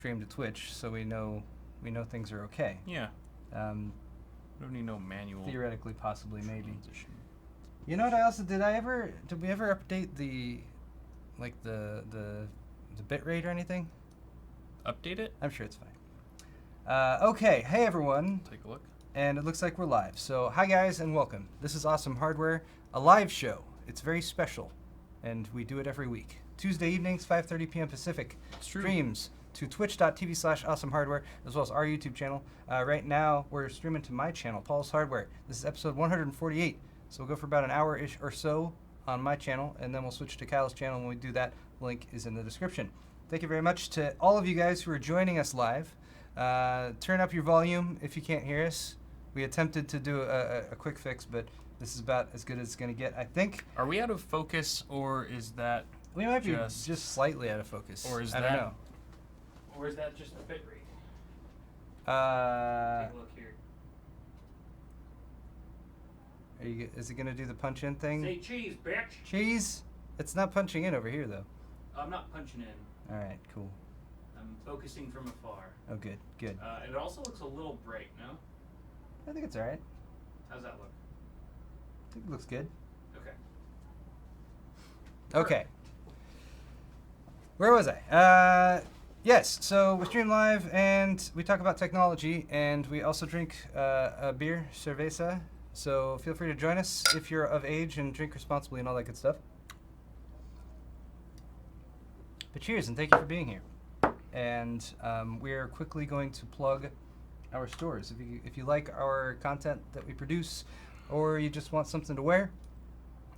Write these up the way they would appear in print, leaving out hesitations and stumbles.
stream to Twitch, so we know things are okay. Yeah. Um, Don't need no manual. Theoretically, possibly, maybe. transition. You know what I also did? Did we ever update the bit rate or anything? Update it? I'm sure it's fine. Okay, hey everyone, Take a look. and it looks like we're live. So hi guys and welcome. This is Awesome Hardware, a live show. It's very special, and we do it every week. Tuesday evenings, 5:30 p.m. Pacific. It's true. Streams to twitch.tv/awesomehardware, as well as our YouTube channel. Right now, we're streaming to my channel, Paul's Hardware. This is episode 148, so we'll go for about an hour-ish or so on my channel, and then we'll switch to Kyle's channel. When we do that, link is in the description. Thank you very much to all of you guys who are joining us live. Turn up your volume if you can't hear us. We attempted to do a quick fix, but this is about as good as it's going to get, I think. Are we out of focus, or is that We might be just slightly out of focus. Or is I that- don't know. Or is that just the bit rate? Uh, Take a look here. is it going to do the punch in thing? Say cheese, bitch. Cheese? It's not punching in over here, though. I'm not punching in. All right, cool. I'm focusing from afar. Oh, good, good. It also looks a little bright, no? I think it's all right. How's that look? I think it looks good. Okay. Okay. Where was I? Yes, so we stream live and we talk about technology, and we also drink a beer, cerveza. So feel free to join us if you're of age and drink responsibly and all that good stuff. But cheers and thank you for being here. And we're quickly going to plug our stores. If you like our content that we produce, or you just want something to wear,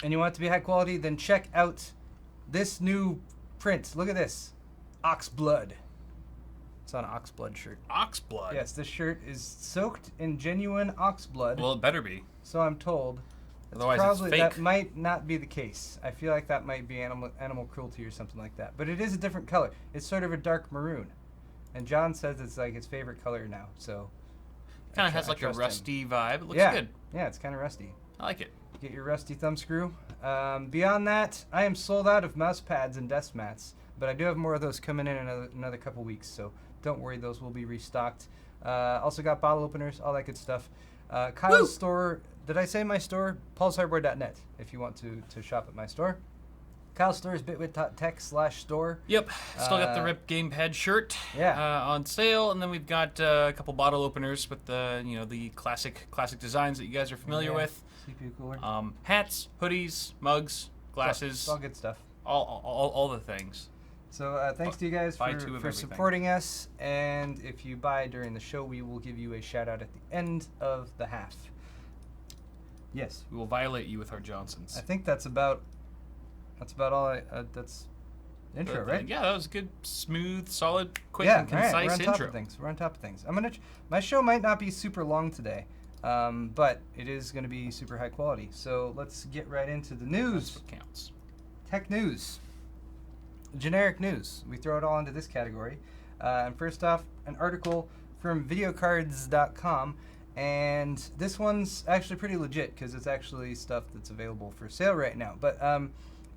and you want it to be high quality, then check out this new print. Look at this. Ox blood. It's on an ox blood shirt. Ox blood? Yes, this shirt is soaked in genuine ox blood. Well, it better be. So I'm told. Otherwise Probably it's fake. that might not be the case. I feel like that might be animal cruelty or something like that. But it is a different color. It's sort of a dark maroon. And John says it's like his favorite color now. So Kind of has like a trust him. rusty vibe. It looks Yeah. good. Yeah, it's kind of rusty. I like it. Get your rusty thumb screw. Beyond that, I am sold out of mouse pads and desk mats, but I do have more of those coming in another couple weeks, so don't worry, those will be restocked. Also got bottle openers, all that good stuff. Kyle's Woo! store, did I say my store? paulshardware.net if you want to shop at my store. Kyle's store is bitwit.tech/store. Yep. Still got the Rip Gamepad shirt Yeah. on sale, and then we've got a couple bottle openers with the classic designs that you guys are familiar Yeah. with. CPU cooler. Hats, hoodies, mugs, glasses, It's all good stuff. all the things. So thanks to you guys Buy two of for everything. supporting us, and if you buy during the show, we will give you a shout out at the end of the half. Yes, We will violate you with our Johnsons. I think that's about all. That's intro, right? Yeah, that was a good, smooth, solid, quick, Yeah, and all right, concise we're on intro. top of things. We're on top of things. I'm gonna. My show might not be super long today, but it is gonna be super high quality. So let's get right into the That's news. what counts. Tech news. Generic news. We throw it all into this category. And first off, an article from videocards.com. And this one's actually pretty legit because it's actually stuff that's available for sale right now. But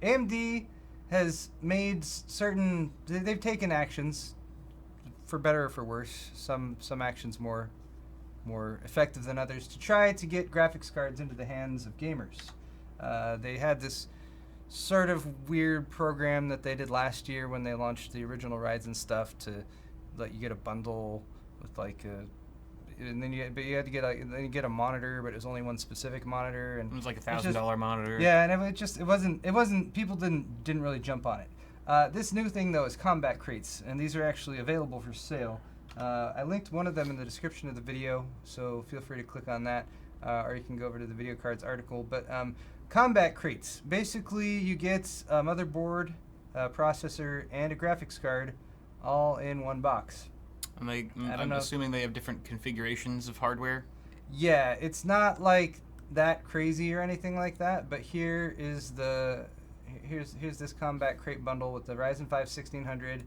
AMD has made certain... They've taken actions, for better or for worse. Some actions more effective than others, to try to get graphics cards into the hands of gamers. They had this sort of weird program that they did last year when they launched the original Ryzen stuff to let you get a bundle with like a, and then you had to get a monitor, but it was only one specific monitor, and It was like it's just- $1,000 monitor. yeah, and it wasn't people didn't really jump on it. This new thing though is Combat Crates, and these are actually available for sale. I linked one of them in the description of the video, so feel free to click on that, or you can go over to the Video Cards article. But Combat Crates, basically you get a motherboard, a processor, and a graphics card all in one box. And don't I'm know. assuming they have different configurations of hardware. Yeah, it's not like that crazy or anything like that, but here's this Combat Crate bundle with the Ryzen 5 1600.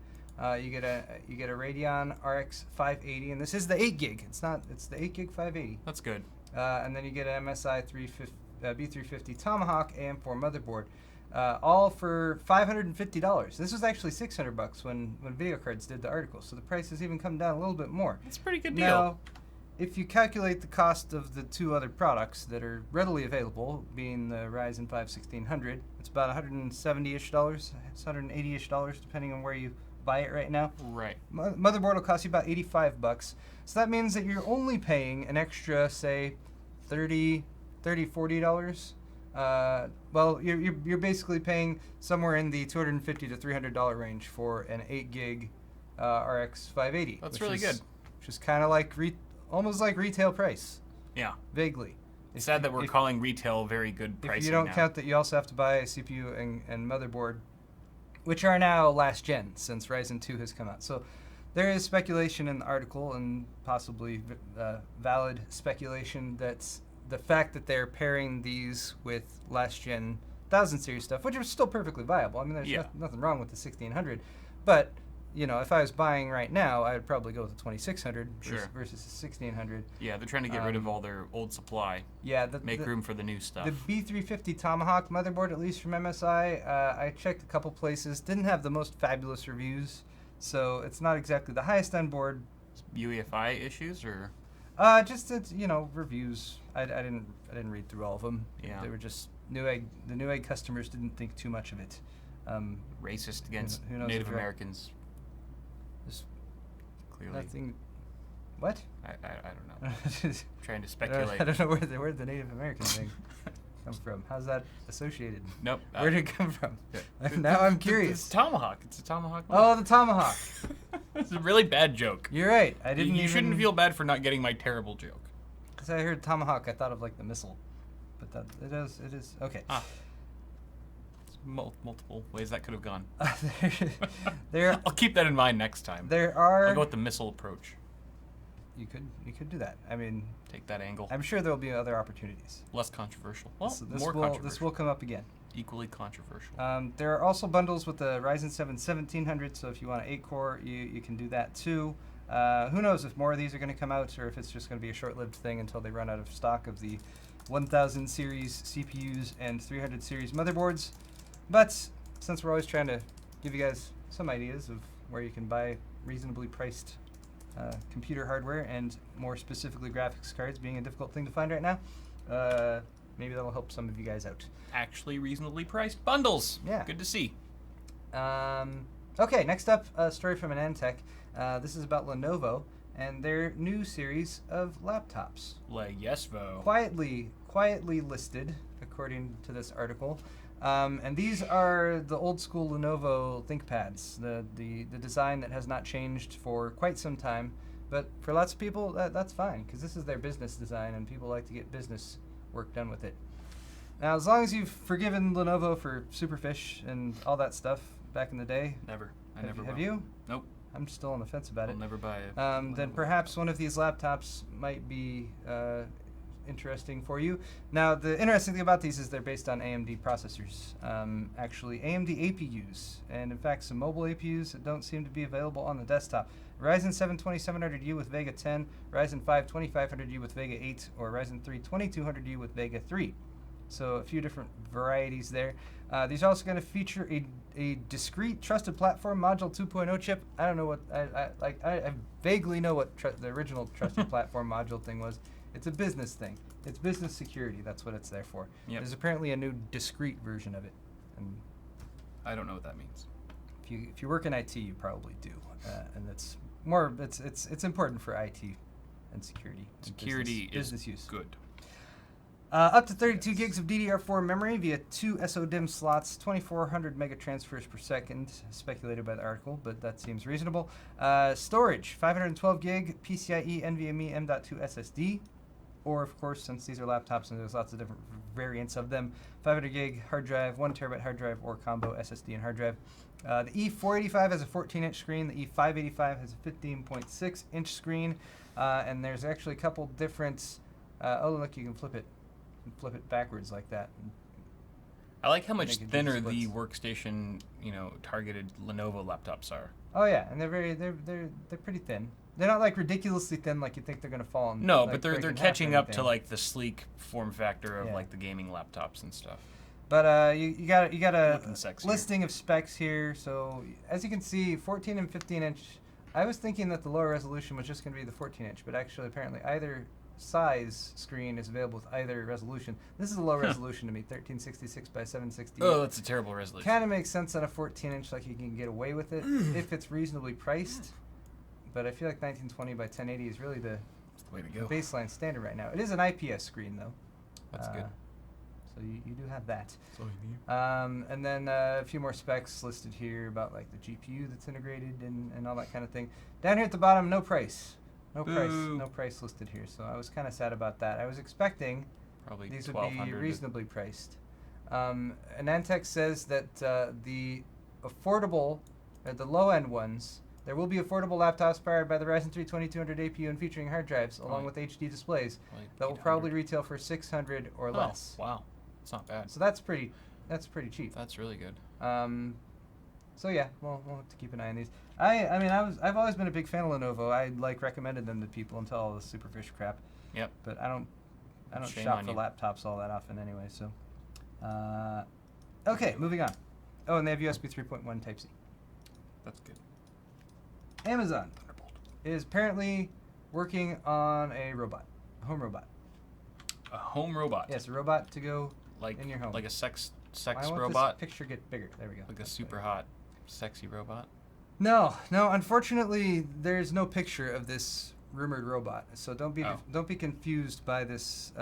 You get a Radeon RX 580, and this is the 8 gig. It's the 8 gig 580. That's good. And then you get an MSI B350 Tomahawk AM4 motherboard. all for $550. This was actually $600 when Video Cards did the article, so the price has even come down a little bit more. That's a pretty good deal. Now, if you calculate the cost of the two other products that are readily available, being the Ryzen 5 1600, it's about $170-ish, it's $180-ish, depending on where you buy it right now. Right. Motherboard will cost you about $85. So that means that you're only paying an extra, say, $40. Well, you're basically paying somewhere in the $250 to $300 range for an 8 gig RX 580. That's really good. Which is kind of like almost like retail price. Yeah. Vaguely. It's sad that we're calling retail very good pricing. If you don't now. count that you also have to buy a CPU and motherboard, which are now last gen since Ryzen 2 has come out. So there is speculation in the article, and possibly valid speculation, that the fact that they're pairing these with last gen 1000 series stuff, which is still perfectly viable. I mean, there's nothing wrong with the 1600, but you know, if I was buying right now, I would probably go with the 2600 versus the 1600. Yeah, they're trying to get rid of all their old supply. Yeah, make room for the new stuff. The B350 Tomahawk motherboard, at least from MSI, I checked a couple places, didn't have the most fabulous reviews, so it's not exactly the highest end board. UEFI issues or? Just you know, reviews. I didn't read through all of them. Yeah, they were just the Newegg customers didn't think too much of it. Racist against who knows Native Americans. Just clearly. Nothing. What? I don't know. Trying to speculate. I don't know where the Native American thing come from. How's that associated? Nope. Where did it come from? Yeah. Now I'm curious. It's a tomahawk. It's a tomahawk. Oh, the tomahawk. It's a really bad joke. You're right. I didn't. You shouldn't feel bad for not getting my terrible joke. Because I heard tomahawk, I thought of like the missile, but it is okay. Ah. Multiple ways that could have gone. I'll keep that in mind next time. I'll go with the missile approach. You could do that. I mean, take that angle. I'm sure there will be other opportunities. Less controversial. Well, controversial. This will come up again. Equally controversial. There are also bundles with the Ryzen 7 1700, so if you want an 8-core, you can do that too. Who knows if more of these are going to come out, or if it's just going to be a short-lived thing until they run out of stock of the 1000 series CPUs and 300 series motherboards. But since we're always trying to give you guys some ideas of where you can buy reasonably priced computer hardware, and more specifically graphics cards being a difficult thing to find right now, maybe that'll help some of you guys out. Actually reasonably priced bundles. Yeah. Good to see. Okay, next up, a story from Anantech. This is about Lenovo and their new series of laptops. Yesvo. Quietly listed, according to this article. And these are the old school Lenovo ThinkPads, the design that has not changed for quite some time. But for lots of people, that's fine, because this is their business design, and people like to get business work done with it. Now, as long as you've forgiven Lenovo for Superfish and all that stuff back in the day. Never. Have you? Nope. I'm still on the fence about it. I'll never buy it. Then perhaps one of these laptops might be interesting for you. Now, the interesting thing about these is they're based on AMD processors. Actually, AMD APUs, and in fact, some mobile APUs that don't seem to be available on the desktop. Ryzen 7 2700U with Vega 10, Ryzen 5 2500U with Vega 8, or Ryzen 3 2200U with Vega 3. So a few different varieties there. These are also going to feature a discrete trusted platform module 2.0 chip. I don't know what I vaguely know what the original trusted platform module thing was. It's a business thing. It's business security. That's what it's there for. Yep. There's apparently a new discrete version of it, and I don't know what that means. If you work in IT, you probably do, and it's more. It's important for IT and security. Security business is use. Good. Up to 32 gigs of DDR4 memory via 2 SODIMM slots, 2400 mega transfers per second, speculated by the article, but that seems reasonable. Storage, 512 gig PCIe NVMe M.2 SSD, or of course, since these are laptops and there's lots of different variants of them, 500 gig hard drive, 1 terabyte hard drive, or combo SSD and hard drive. The E485 has a 14-inch screen. The E585 has a 15.6-inch screen, and there's actually a couple different. Oh, look, you can flip it backwards like that. I like how much thinner the workstation, targeted Lenovo laptops are. Oh yeah, and they're pretty thin. They're not like ridiculously thin like you think they're gonna fall. No, but they're catching up to like the sleek form factor of like the gaming laptops and stuff. But you got a Looking sexy. listing of specs here. So as you can see, 14 and 15 inch. I was thinking that the lower resolution was just going to be the 14 inch, but actually apparently either size screen is available with either resolution. This is a low resolution to me, 1366 by 768. Oh, that's a terrible resolution. Kind of makes sense on a 14 inch, like you can get away with it if it's reasonably priced. But I feel like 1920 by 1080 is really the That's the way to go. baseline standard right now. It is an IPS screen though. That's good. So you do have that. That's all you need. And then a few more specs listed here about like the GPU that's integrated and all that kind of thing. Down here at the bottom, no price. No price listed here. So I was kind of sad about that. I was expecting Probably these would be 1200. reasonably priced. Anantech says that the affordable, the low-end ones, there will be affordable laptops powered by the Ryzen 3 2200 APU and featuring hard drives along with HD displays Like that will 800. probably retail for $600 or less. Wow. It's not bad. So that's pretty cheap. That's really good. So yeah, we'll have to keep an eye on these. I've always been a big fan of Lenovo. I recommended them to people until all the superfish crap. Yep. But I don't Shame shop on for you. laptops all that often anyway. So, okay, moving on. Oh, and they have USB 3.1 Type C. That's good. Amazon is apparently working on a robot, a home robot. A home robot. Yes, a robot to go Like in your home. like a sex I want robot. this picture get bigger. There we go. Like a That's super better. hot, sexy robot. No. Unfortunately, there's no picture of this rumored robot. So don't be confused by this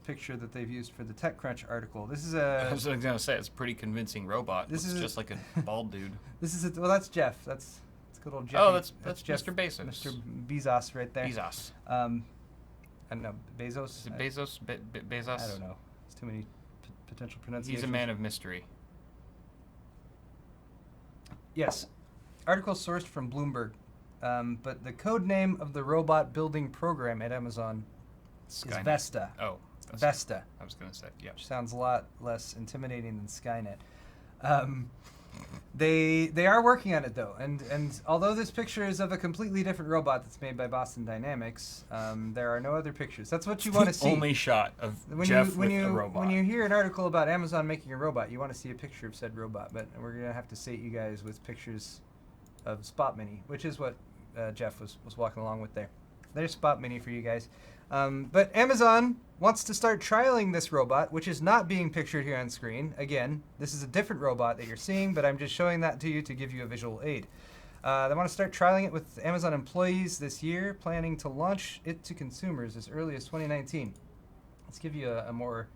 picture that they've used for the TechCrunch article. This is I a was gonna say it's a pretty convincing robot. This Looks is a- just like a bald dude. well, that's Jeff. That's good old Jeff. Oh, that's Jeff, Mr. Bezos. Mr. Bezos right there. Bezos. I don't know, Bezos. Is it Bezos? Bezos? I don't know. It's too many potential pronunciations. He's a man of mystery. Yes. Article sourced from Bloomberg. But the code name of the robot building program at Amazon is Skynet. Vesta. Oh, Vesta. I was gonna say, yeah. Which sounds a lot less intimidating than Skynet. They are working on it though, and although this picture is of a completely different robot that's made by Boston Dynamics, there are no other pictures. That's what you want to see. Only shot of when Jeff when with you a robot. when you hear an article about Amazon making a robot, you want to see a picture of said robot. But we're gonna have to sate you guys with pictures of Spot Mini, which is what Jeff was walking along with there. There's Spot Mini for you guys. But Amazon wants to start trialing this robot, which is not being pictured here on screen. Again, this is a different robot that you're seeing, but I'm just showing that to you to give you a visual aid. They want to start trialing it with Amazon employees this year, planning to launch it to consumers as early as 2019. Let's give you a more...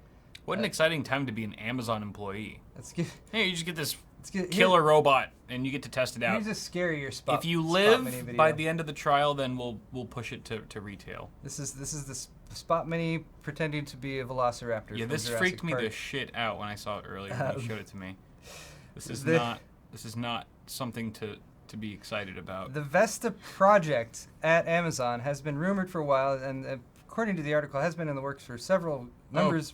What an exciting time to be an Amazon employee. Let's give... Hey, you just get this Here- killer robot, and you get to test it out. Here's a scarier Spot. If you Spot live Mini video. by the end of the trial, then we'll push it to retail. This is the Spot Mini pretending to be a Velociraptor. Yeah, from this Jurassic freaked me Park. the shit out when I saw it earlier when you showed it to me. This is the- not something to be excited about. The Vesta project at Amazon has been rumored for a while, and according to the article, has been in the works for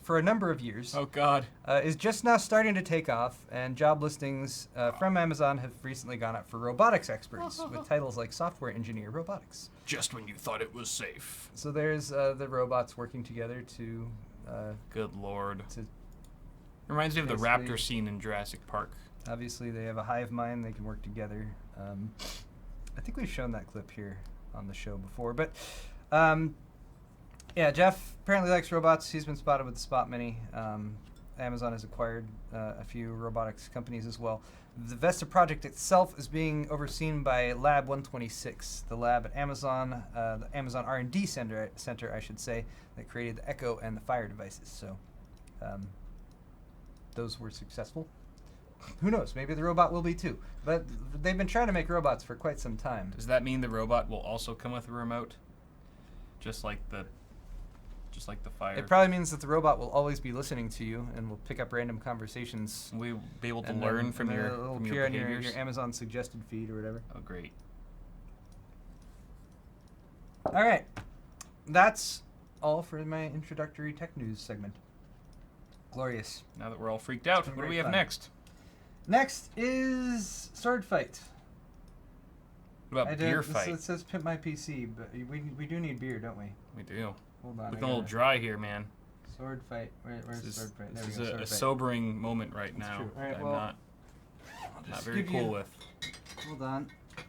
for a number of years. Oh God. Is just now starting to take off, and job listings from Amazon have recently gone up for robotics experts with titles like software engineer robotics. Just when you thought it was safe. So there's the robots working together to Good Lord. to Reminds me of the basically- raptor scene in Jurassic Park. obviously they have a hive mind, they can work together. I think we've shown that clip here on the show before, but yeah, Jeff apparently likes robots. He's been spotted with the Spot Mini. Amazon has acquired a few robotics companies as well. The Vesta project itself is being overseen by Lab 126, the lab at Amazon, the Amazon R&D center, I should say, that created the Echo and the Fire devices. So those were successful. Who knows? Maybe the robot will be too. But they've been trying to make robots for quite some time. Does that mean the robot will also come with a remote? Just like the Fire. It probably means that the robot will always be listening to you and will pick up random conversations. We'll be able to and learn then- from and then your it'll from appear your on your behaviors. Amazon suggested feed or whatever. Oh, great. All right, that's all for my introductory tech news segment. Glorious. Now that we're all freaked out, been what do great we have fun. next? Next is sword fight. What about beer It fight? says pimp my PC, but we do need beer, don't we? We do. Hold on. Looking a little dry here, man. Sword fight. Where's This sword fight? There is we go. a Sword fight. sobering moment right That's now. true. All right, that I'm well, not just very give cool you- with. Hold on.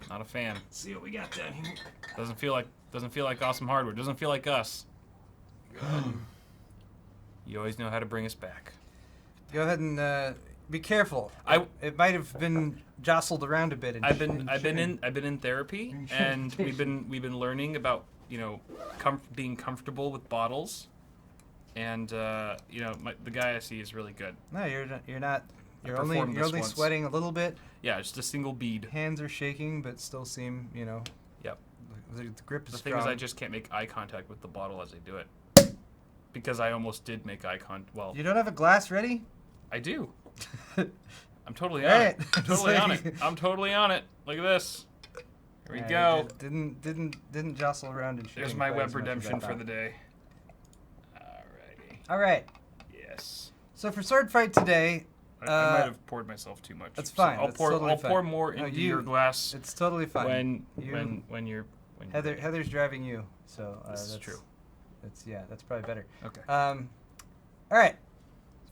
Not a fan. Let's see what we got down here. Doesn't feel like awesome hardware. Doesn't feel like us. You always know how to bring us back. Go ahead and be careful. I- It might have been jostled around a bit. I've been in therapy, and we've been learning about being comfortable with bottles, and the guy I see is really good. No, you're not. You're performed only this once. sweating a little bit. Yeah, just a single bead. Hands are shaking, but still seem Yep. The grip is The strong. thing is, I just can't make eye contact with the bottle as I do it, because I almost did make eye contact. Well, You don't have a glass ready? I do. I'm totally All on right. it. I'm totally on it. I'm totally on it. Look at this. Here we Yeah, go. it didn't jostle around and shake. There's my web redemption for the day. Alrighty. All right. Yes. So for sword fight today, I might have poured myself too much. That's So fine. I'll That's pour. totally I'll pour fine. more No, into you- your glass it's totally fine. when you're. Heather's driving you, so This is that's true. That's probably better. Okay. All right.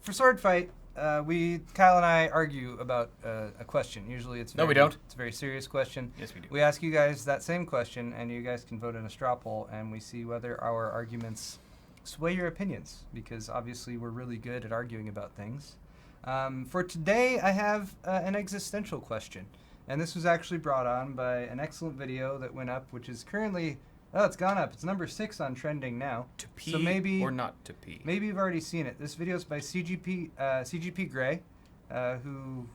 For sword fight, Kyle and I argue about a question. Usually it's No, we don't. It's a very serious question. Yes, we do. We ask you guys that same question, and you guys can vote in a straw poll, and we see whether our arguments sway your opinions, because obviously we're really good at arguing about things. For today, I have an existential question, and this was actually brought on by an excellent video that went up, which is currently, it's gone up. It's number 6 on trending now. To pee So maybe or not to pee. Maybe you've already seen it. This video is by CGP Grey, who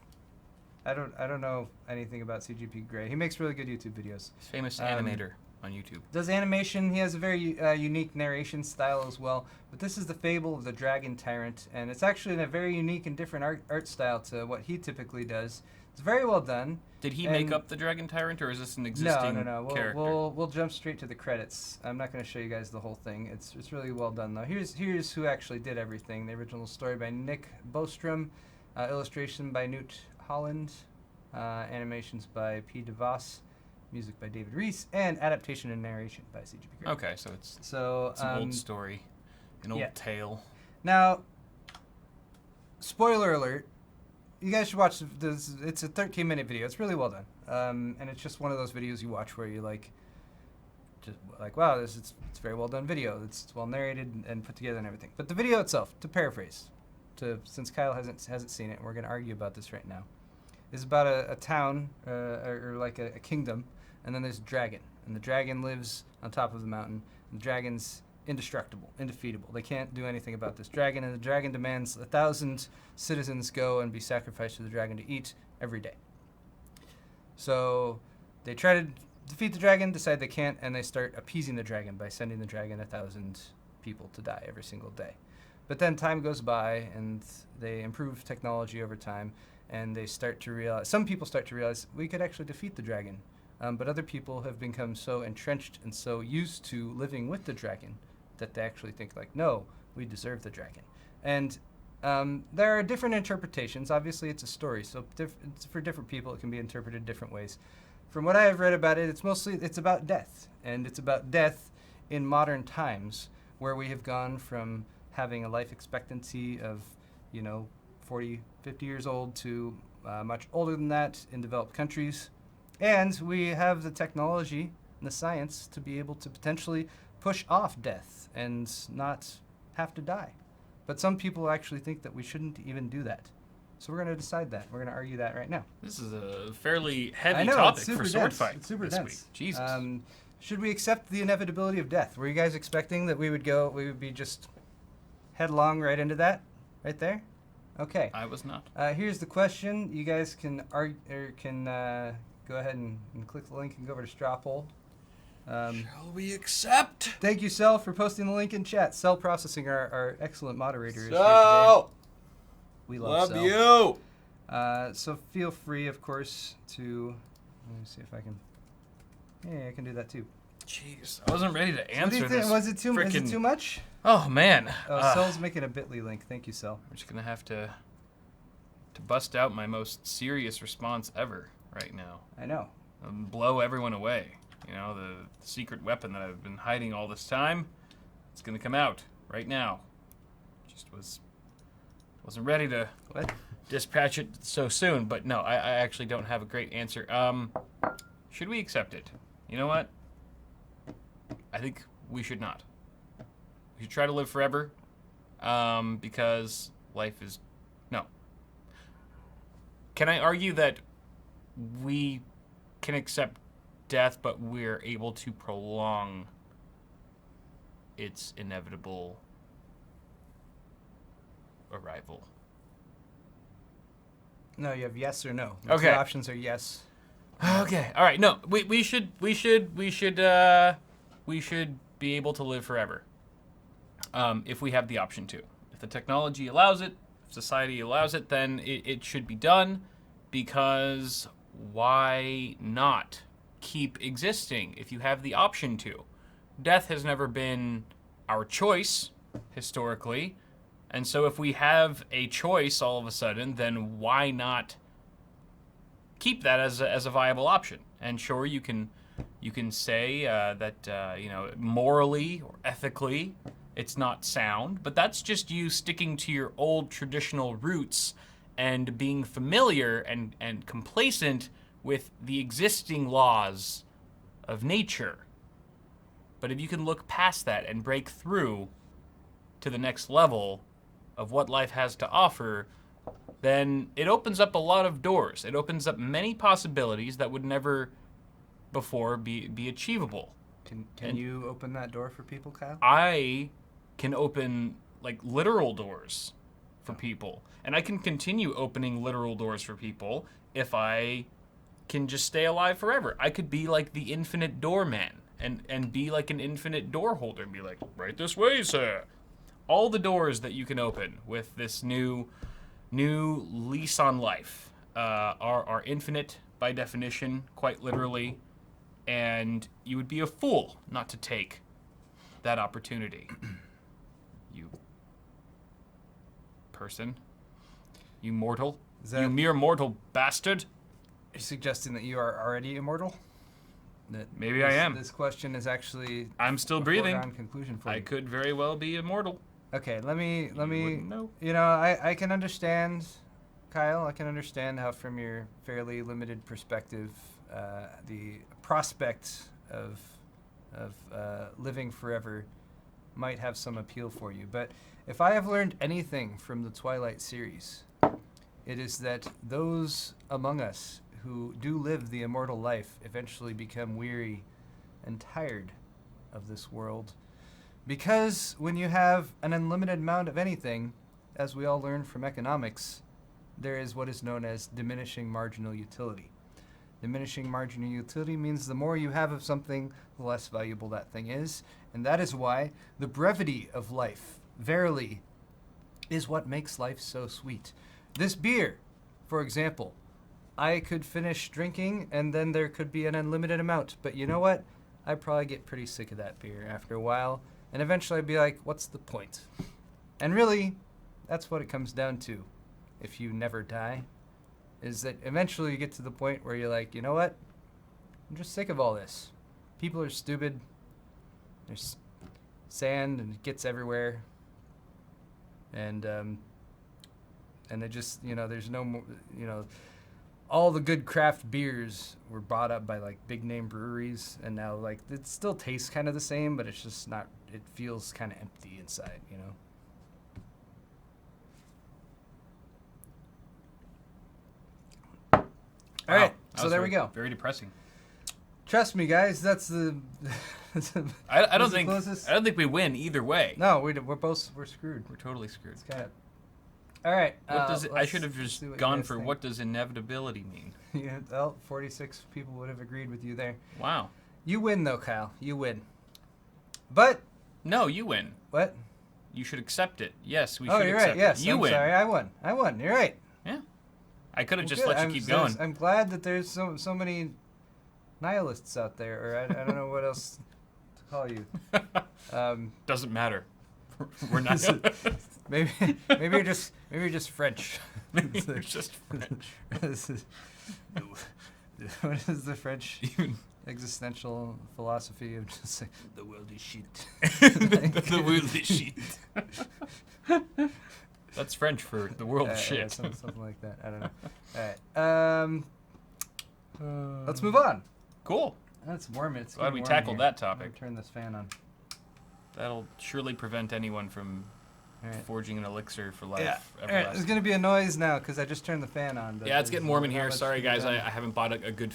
I don't know anything about CGP Grey. He makes really good YouTube videos. Famous animator on YouTube. Does animation. He has a very unique narration style as well. But this is the Fable of the Dragon Tyrant, and it's actually in a very unique and different art style to what he typically does. It's very well done. Did he and- make up the Dragon Tyrant, or is this an existing No. character? We'll jump straight to the credits. I'm not going to show you guys the whole thing. It's really well done though. Here's who actually did everything. The original story by Nick Bostrom, illustration by Newt Holland, animations by P. DeVos, music by David Reese, and adaptation and narration by CGP Grey. Okay, so it's So an old story, an old yeah. tale. Now, spoiler alert. You guys should watch this. It's a 13-minute video. It's really well done. And it's just one of those videos you watch where you wow, it's a very well done video. It's well narrated and put together and everything. But the video itself, to paraphrase, since Kyle hasn't seen it, and we're going to argue about this right now, is about a town or like a kingdom, and then there's a dragon, and the dragon lives on top of the mountain. And the dragon's indestructible, indefeatable. They can't do anything about this dragon, and the dragon demands 1,000 citizens go and be sacrificed to the dragon to eat every day. So they try to defeat the dragon, decide they can't, and they start appeasing the dragon by sending the dragon 1,000 people to die every single day. But then time goes by, and they improve technology over time, and they start to realize, some people start to realize, we could actually defeat the dragon. But other people have become so entrenched and so used to living with the dragon that they actually think like, no, we deserve the dragon. And there are different interpretations. Obviously, it's a story, so for different people, it can be interpreted different ways. From what I have read about it, it's about death, and it's about death in modern times, where we have gone from having a life expectancy of, 40, 50 years old to much older than that in developed countries. And we have the technology and the science to be able to potentially push off death and not have to die. But some people actually think that we shouldn't even do that. So we're going to decide that. We're going to argue that right now. This is a fairly I heavy know, topic it's super for sword dense. fight It's super this dense. week. Jesus. Should we accept the inevitability of death? Were you guys expecting that we would be just headlong right into that? Right there? Okay. I was not. Here's the question. You guys can go ahead and click the link and go over to straw poll. Shall we accept? Thank you, Cell, for posting the link in chat. Cell Processing, our excellent moderator, is here today. So, We love Cell. you. So feel free, of course, to... Let me see if I can... Yeah, I can do that too. Jeez, I wasn't ready to What do answer you think? this. Is it too much? Oh man. Oh, Cell's making a bit.ly link. Thank you, Cell. I'm just gonna have to bust out my most serious response ever right now. I know. Blow everyone away. The secret weapon that I've been hiding all this time. It's gonna come out right now. Just wasn't ready to What? dispatch it so soon. But no, I actually don't have a great answer. Should we accept it? You know what? I think we should not. We should try to live forever, because life is no. Can I argue that we can accept death, but we're able to prolong its inevitable arrival? No, you have yes or no. The Okay. two options are yes. Okay. All right. No, we should be able to live forever, if we have the option to. If the technology allows it, if society allows it, then it should be done, because why not keep existing if you have the option to? Death has never been our choice historically, and so if we have a choice all of a sudden, then why not keep that as a viable option? And sure, you can say that morally or ethically it's not sound, but that's just you sticking to your old traditional roots and being familiar and complacent with the existing laws of nature. But if you can look past that and break through to the next level of what life has to offer, then it opens up a lot of doors. It opens up many possibilities that would never before be achievable. Can you open that door for people, Kyle? I can open like literal doors for people, and I can continue opening literal doors for people if I can just stay alive forever. I could be like the infinite doorman and be like an infinite door holder and be like, right this way, sir. All the doors that you can open with this new lease on life are infinite by definition, quite literally, and you would be a fool not to take that opportunity. You person, you mortal, you mere mortal bastard. Are you suggesting that you are already immortal? That Maybe I am. This question is actually I'm still a breathing. foregone conclusion for I you. could very well be immortal. Okay, let me. wouldn't know. You know, I can understand, Kyle. I can understand how, from your fairly limited perspective, the prospect of living forever might have some appeal for you. But if I have learned anything from the Twilight series, it is that those among us who do live the immortal life eventually become weary and tired of this world. Because when you have an unlimited amount of anything, as we all learn from economics, there is what is known as diminishing marginal utility. Diminishing marginal utility means the more you have of something, the less valuable that thing is. And that is why the brevity of life, verily, is what makes life so sweet. This beer, for example, I could finish drinking and then there could be an unlimited amount. But you know what? I'd probably get pretty sick of that beer after a while. And eventually I'd be like, what's the point? And really, that's what it comes down to. If you never die, is that eventually you get to the point where you're like, you know what? I'm just sick of all this. People are stupid. There's sand and it gets everywhere. And it just, there's no more, all the good craft beers were bought up by like big name breweries, and now like it still tastes kind of the same, but it's just not, it feels kind of empty inside, All right, so there we go. Very depressing. Trust me, guys, that's the. I don't the think closest. I don't think we win either way. No, we're screwed. We're totally screwed. It's kind of. All right. What does it, I should have let's just see what you gone guys for think. what does inevitability mean? Yeah, well, 46 people would have agreed with you there. Wow. You win, though, Kyle. You win. But No, you win. what? You should accept it. Yes, we Oh, should you're accept right. Yes, it. You I'm win. sorry. I won. You're right. Yeah. I could have Well, just good. let you keep going. I'm glad that there's so many nihilists out there, or I don't know what else to call you. Doesn't matter. We're not. Maybe you're just French. Maybe you're just French. What is the French Even existential philosophy of just like, the world is shit? the world is shit. That's French for the world is shit. Yeah, something like that. I don't know. All right. Let's move on. Cool. That's warm. It's Glad getting we warm tackled here. that topic. I'm gonna turn this fan on. That'll surely prevent anyone from All right. forging an elixir for life. Yeah. All right. everlasting. There's gonna be a noise now because I just turned the fan on. But Yeah, it's getting warm in not here. much Sorry, to be guys. I done. haven't bought a good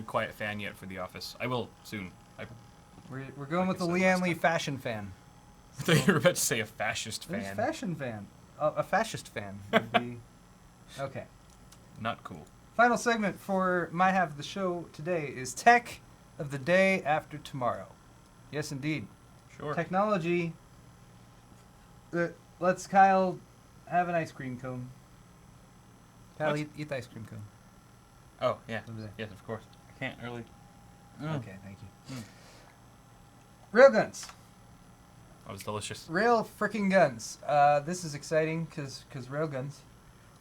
quiet fan yet for the office. I will soon. We're going with the I said Leanne last Lee time. fashion fan. I thought you were about to say a fascist There's fan. fashion fan. A fascist fan would be okay. Not cool. Final segment for my half of the show today is tech of the day after tomorrow. Yes, indeed. Sure. Technology. Let's Kyle have an ice cream cone. Kyle, What? eat the ice cream cone. Oh, yeah. Over there. Yes, of course. I can't really. Okay, thank you. Railguns. That was delicious. Rail frickin' guns. This is exciting because railguns.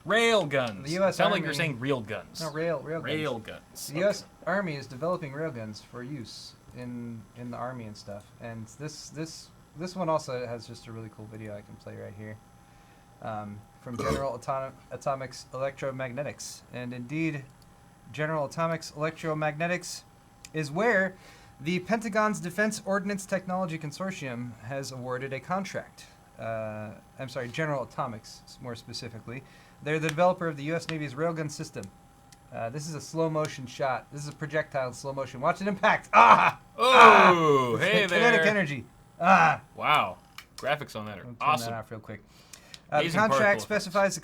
Railguns. The US Sound like you're Army- saying real guns. No, railguns. Railguns. The U.S. Army is developing railguns for use in the Army and stuff. And this one also has just a really cool video I can play right here. From General Atomics Electromagnetics. And indeed, General Atomics Electromagnetics is where the Pentagon's Defense Ordnance Technology Consortium has awarded a contract. I'm sorry, General Atomics, more specifically. They're the developer of the U.S. Navy's railgun system. This is a slow motion shot. This is a projectile in slow motion. Watch it impact. Ah! Oh, Ah! hey Kinetic there. energy. Ah! Wow. Graphics on that are I'll turn awesome. that off real quick. The Amazing particle contract effects. specifies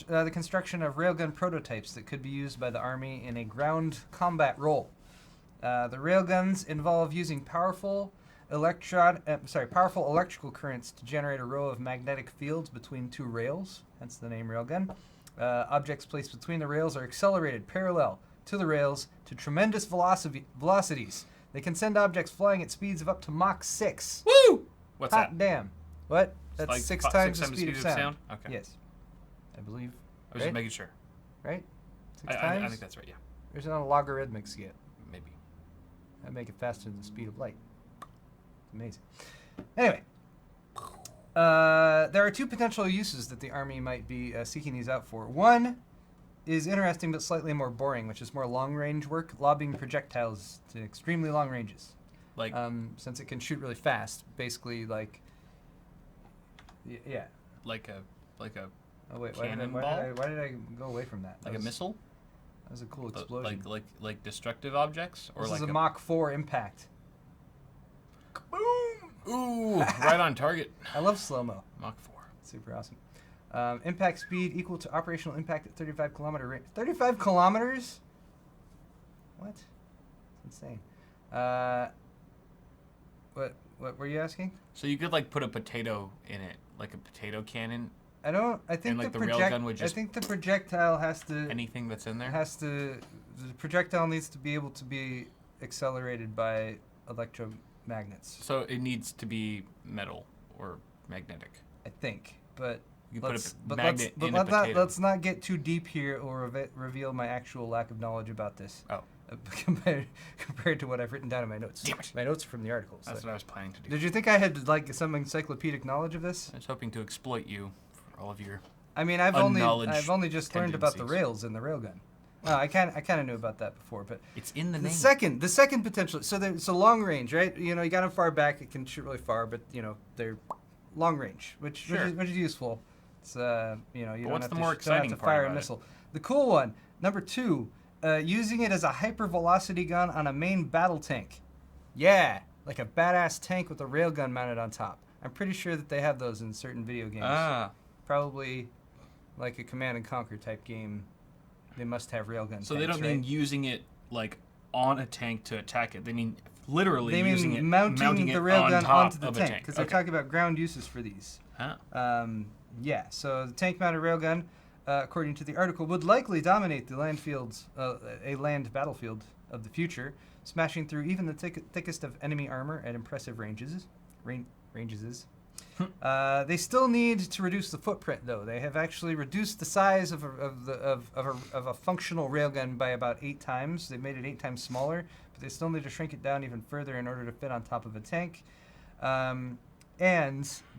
the construction of railgun prototypes that could be used by the Army in a ground combat role. The railguns involve using powerful electrical currents to generate a row of magnetic fields between two rails, hence the name railgun. Objects placed between the rails are accelerated parallel to the rails to tremendous velocities. They can send objects flying at speeds of up to Mach 6. Woo! What's Hot that? damn. What? That's Like six fi- times six the speed of sound. Okay. Yes. I believe. I was Right? just making sure. Right? Six I times? think that's right, yeah. There's not a logarithmic scale. Maybe. That'd make it faster than the speed of light. Amazing. Anyway. There are two potential uses that the Army might be seeking these out for. One is interesting but slightly more boring, which is more long-range work, lobbing projectiles to extremely long ranges. Like, Since it can shoot really fast, basically like, yeah. like a Oh wait, why did cannonball? I go away from that? like a missile? That was a cool explosion. Like destructive objects? Or This like is a Mach 4 impact. boom! Ooh, right on target. I love slow-mo. Mach 4. Super awesome. Impact speed equal to operational impact at 35 kilometer range. 35 kilometers? What? That's insane. What were you asking? So you could like put a potato in it, like a potato cannon. I think And, like, the the railgun would just- I think the projectile has to Anything that's in there. the projectile needs to be able to be accelerated by electromagnets. So it needs to be metal or magnetic. I think, but You put let's, a but magnet let's, in but a let's potato. let's not get too deep here or reveal my actual lack of knowledge about this. Oh. Compared to what I've written down in my notes. Damn it. My notes are from the article. That's So. what I was planning to do. Did you think I had like some encyclopedic knowledge of this? I was hoping to exploit you for all of your. I mean, I've only Unknowledge just learned about the tendencies. rails in the railgun. I kind of knew about that before, but It's in the the name. second potential. So long range, right? You know, you got them far back, it can shoot really far, but you know they're long range, which is useful. It's you know you But don't what's have the to more don't have exciting to part fire a about it? missile. The cool one, number 2, using it as a hypervelocity gun on a main battle tank. Yeah, like a badass tank with a railgun mounted on top. I'm pretty sure that they have those in certain video games. Ah. Probably like a Command and Conquer type game. They must have railgun. So they tanks, don't right? mean using it like on a tank to attack it. They mean literally They using mean it, mounting the it railgun on top onto the of a tank tank. because they're Okay. talking about ground uses for these. Huh. Yeah, so the tank-mounted railgun, according to the article, would likely dominate the a land battlefield of the future, smashing through even the thickest of enemy armor at impressive ranges. They still need to reduce the footprint, though. They have actually reduced the size of a functional railgun by about 8 times. They made it 8 times smaller, but they still need to shrink it down even further in order to fit on top of a tank. And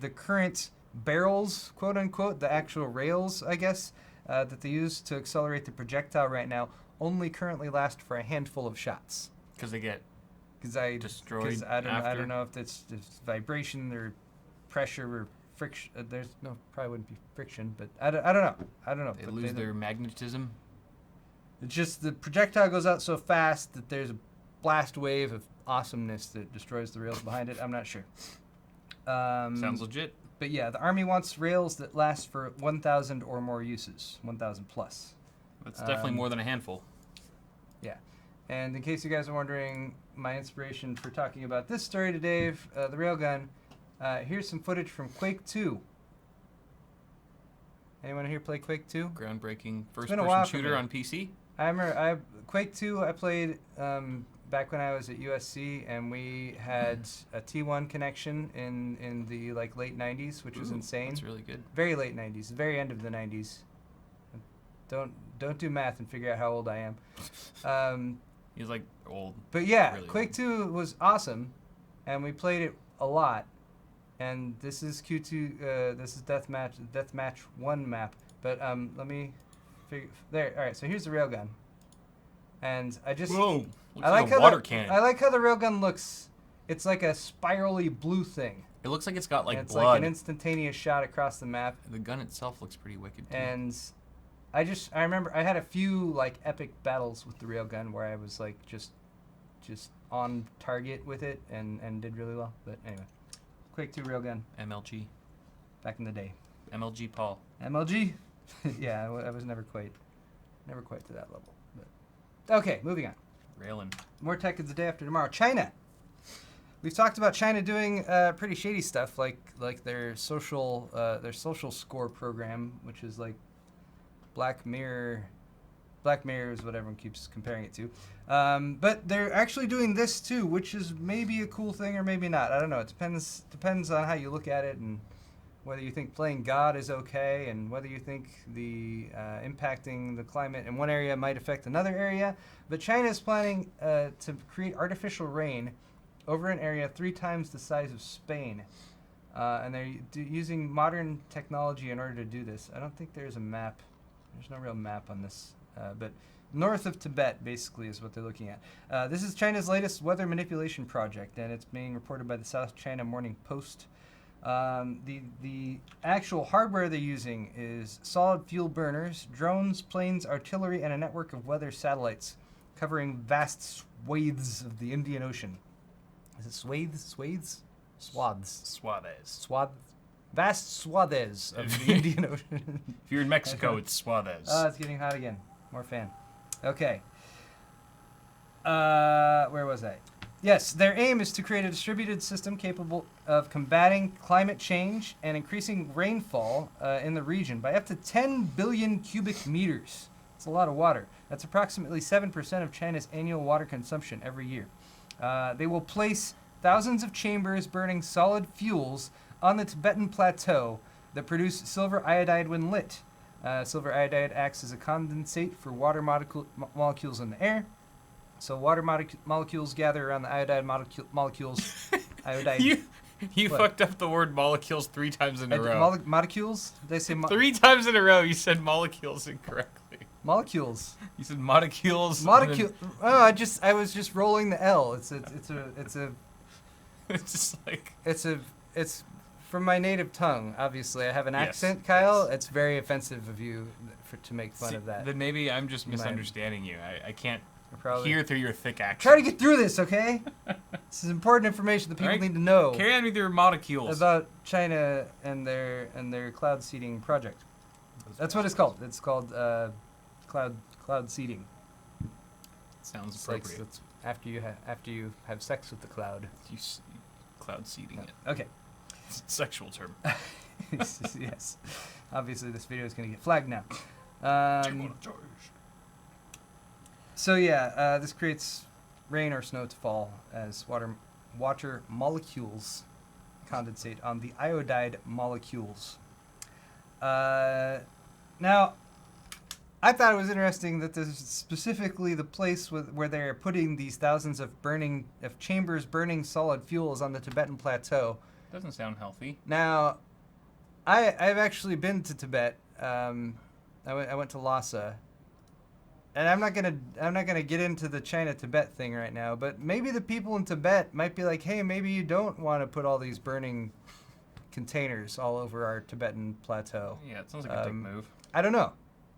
the current barrels, quote unquote, the actual rails, I guess, that they use to accelerate the projectile right now, only currently last for a handful of shots. Because they get destroyed. Because I don't know if it's vibration or pressure or friction. There's no, probably wouldn't be friction, but I don't know. I don't know. They lose their magnetism. It's just the projectile goes out so fast that there's a blast wave of awesomeness that destroys the rails behind it. I'm not sure. Sounds legit. But yeah, the Army wants rails that last for 1,000 or more uses, 1,000 plus. That's definitely more than a handful. Yeah. And in case you guys are wondering, my inspiration for talking about this story today, the railgun, here's some footage from Quake 2. Anyone here play Quake 2? Groundbreaking first-person shooter on PC. I remember Quake 2 I played back when I was at USC, and we had a T1 connection in the like late 90s, which was insane. That's really good. Very late 90s, very end of the 90s. Don't do math and figure out how old I am. He's like old. But yeah, really Quake 2 was awesome, and we played it a lot. And this is Q2. This is Deathmatch 1 map. But let me figure there. All right, so here's the railgun, and I just Whoa! I like a water cannon. I like how the railgun looks. It's like a spirally blue thing. It looks like it's got like and it's blood. like an instantaneous shot across the map. The gun itself looks pretty wicked too. And I remember I had a few like epic battles with the railgun where I was like just on target with it and did really well. But anyway, Quake 2 railgun. MLG. Back in the day. MLG Paul. MLG? Yeah, I was never quite to that level. But okay, moving on. Railin'. More tech is the day after tomorrow. China. We've talked about China doing pretty shady stuff, like their social score program, which is like Black Mirror. Black Mirror is what everyone keeps comparing it to. But they're actually doing this too, which is maybe a cool thing or maybe not. I don't know. It depends on how you look at it and whether you think playing God is okay and whether you think the impacting the climate in one area might affect another area. But China is planning to create artificial rain over an area 3 times the size of Spain. And they're using modern technology in order to do this. I don't think there's a map. There's no real map on this. But north of Tibet, basically, is what they're looking at. This is China's latest weather manipulation project, and it's being reported by the South China Morning Post. The actual hardware they're using is solid fuel burners, drones, planes, artillery, and a network of weather satellites covering vast swathes of the Indian Ocean. Is it swathes? Swathes? Swaths. Swathes. Vast swathes of the Indian Ocean. If you're in Mexico, it's Swathes. Oh, it's getting hot again. More fan. Okay. Where was I? Yes, their aim is to create a distributed system capable of combating climate change and increasing rainfall in the region by up to 10 billion cubic meters. That's a lot of water. That's approximately 7% of China's annual water consumption every year. They will place thousands of chambers burning solid fuels on the Tibetan plateau that produce silver iodide when lit. Silver iodide acts as a condensate for water molecules in the air. So water molecules gather around the iodide molecules. Iodide. You fucked up the word molecules 3 times in a row. Molecules? Did I say 3 times in a row you said molecules incorrectly. Molecules. You said molecules. Molecule. Oh, I was just rolling the L. It's just like it's from my native tongue. Obviously, I have an accent, Kyle. Yes. It's very offensive of you to make fun of that. Then maybe I'm just misunderstanding you. I can't probably hear through your thick accent. Try to get through this, okay? This is important information that people need to know. Carry on with your molecules about China and their cloud seeding project. That's what it's called. It's called cloud seeding. Sounds appropriate. It's after you have sex with the cloud. You cloud seeding it. Okay. It's a sexual term. Yes. Obviously, this video is going to get flagged now. So yeah, this creates rain or snow to fall as water molecules condensate on the iodide molecules. Now, I thought it was interesting that this is specifically the place where they're putting these thousands of chambers burning solid fuels on the Tibetan plateau. Doesn't sound healthy. Now, I've actually been to Tibet. I went to Lhasa, and I'm not gonna get into the China-Tibet thing right now. But maybe the people in Tibet might be like, hey, maybe you don't want to put all these burning containers all over our Tibetan plateau. Yeah, it sounds like a dick move. I don't know,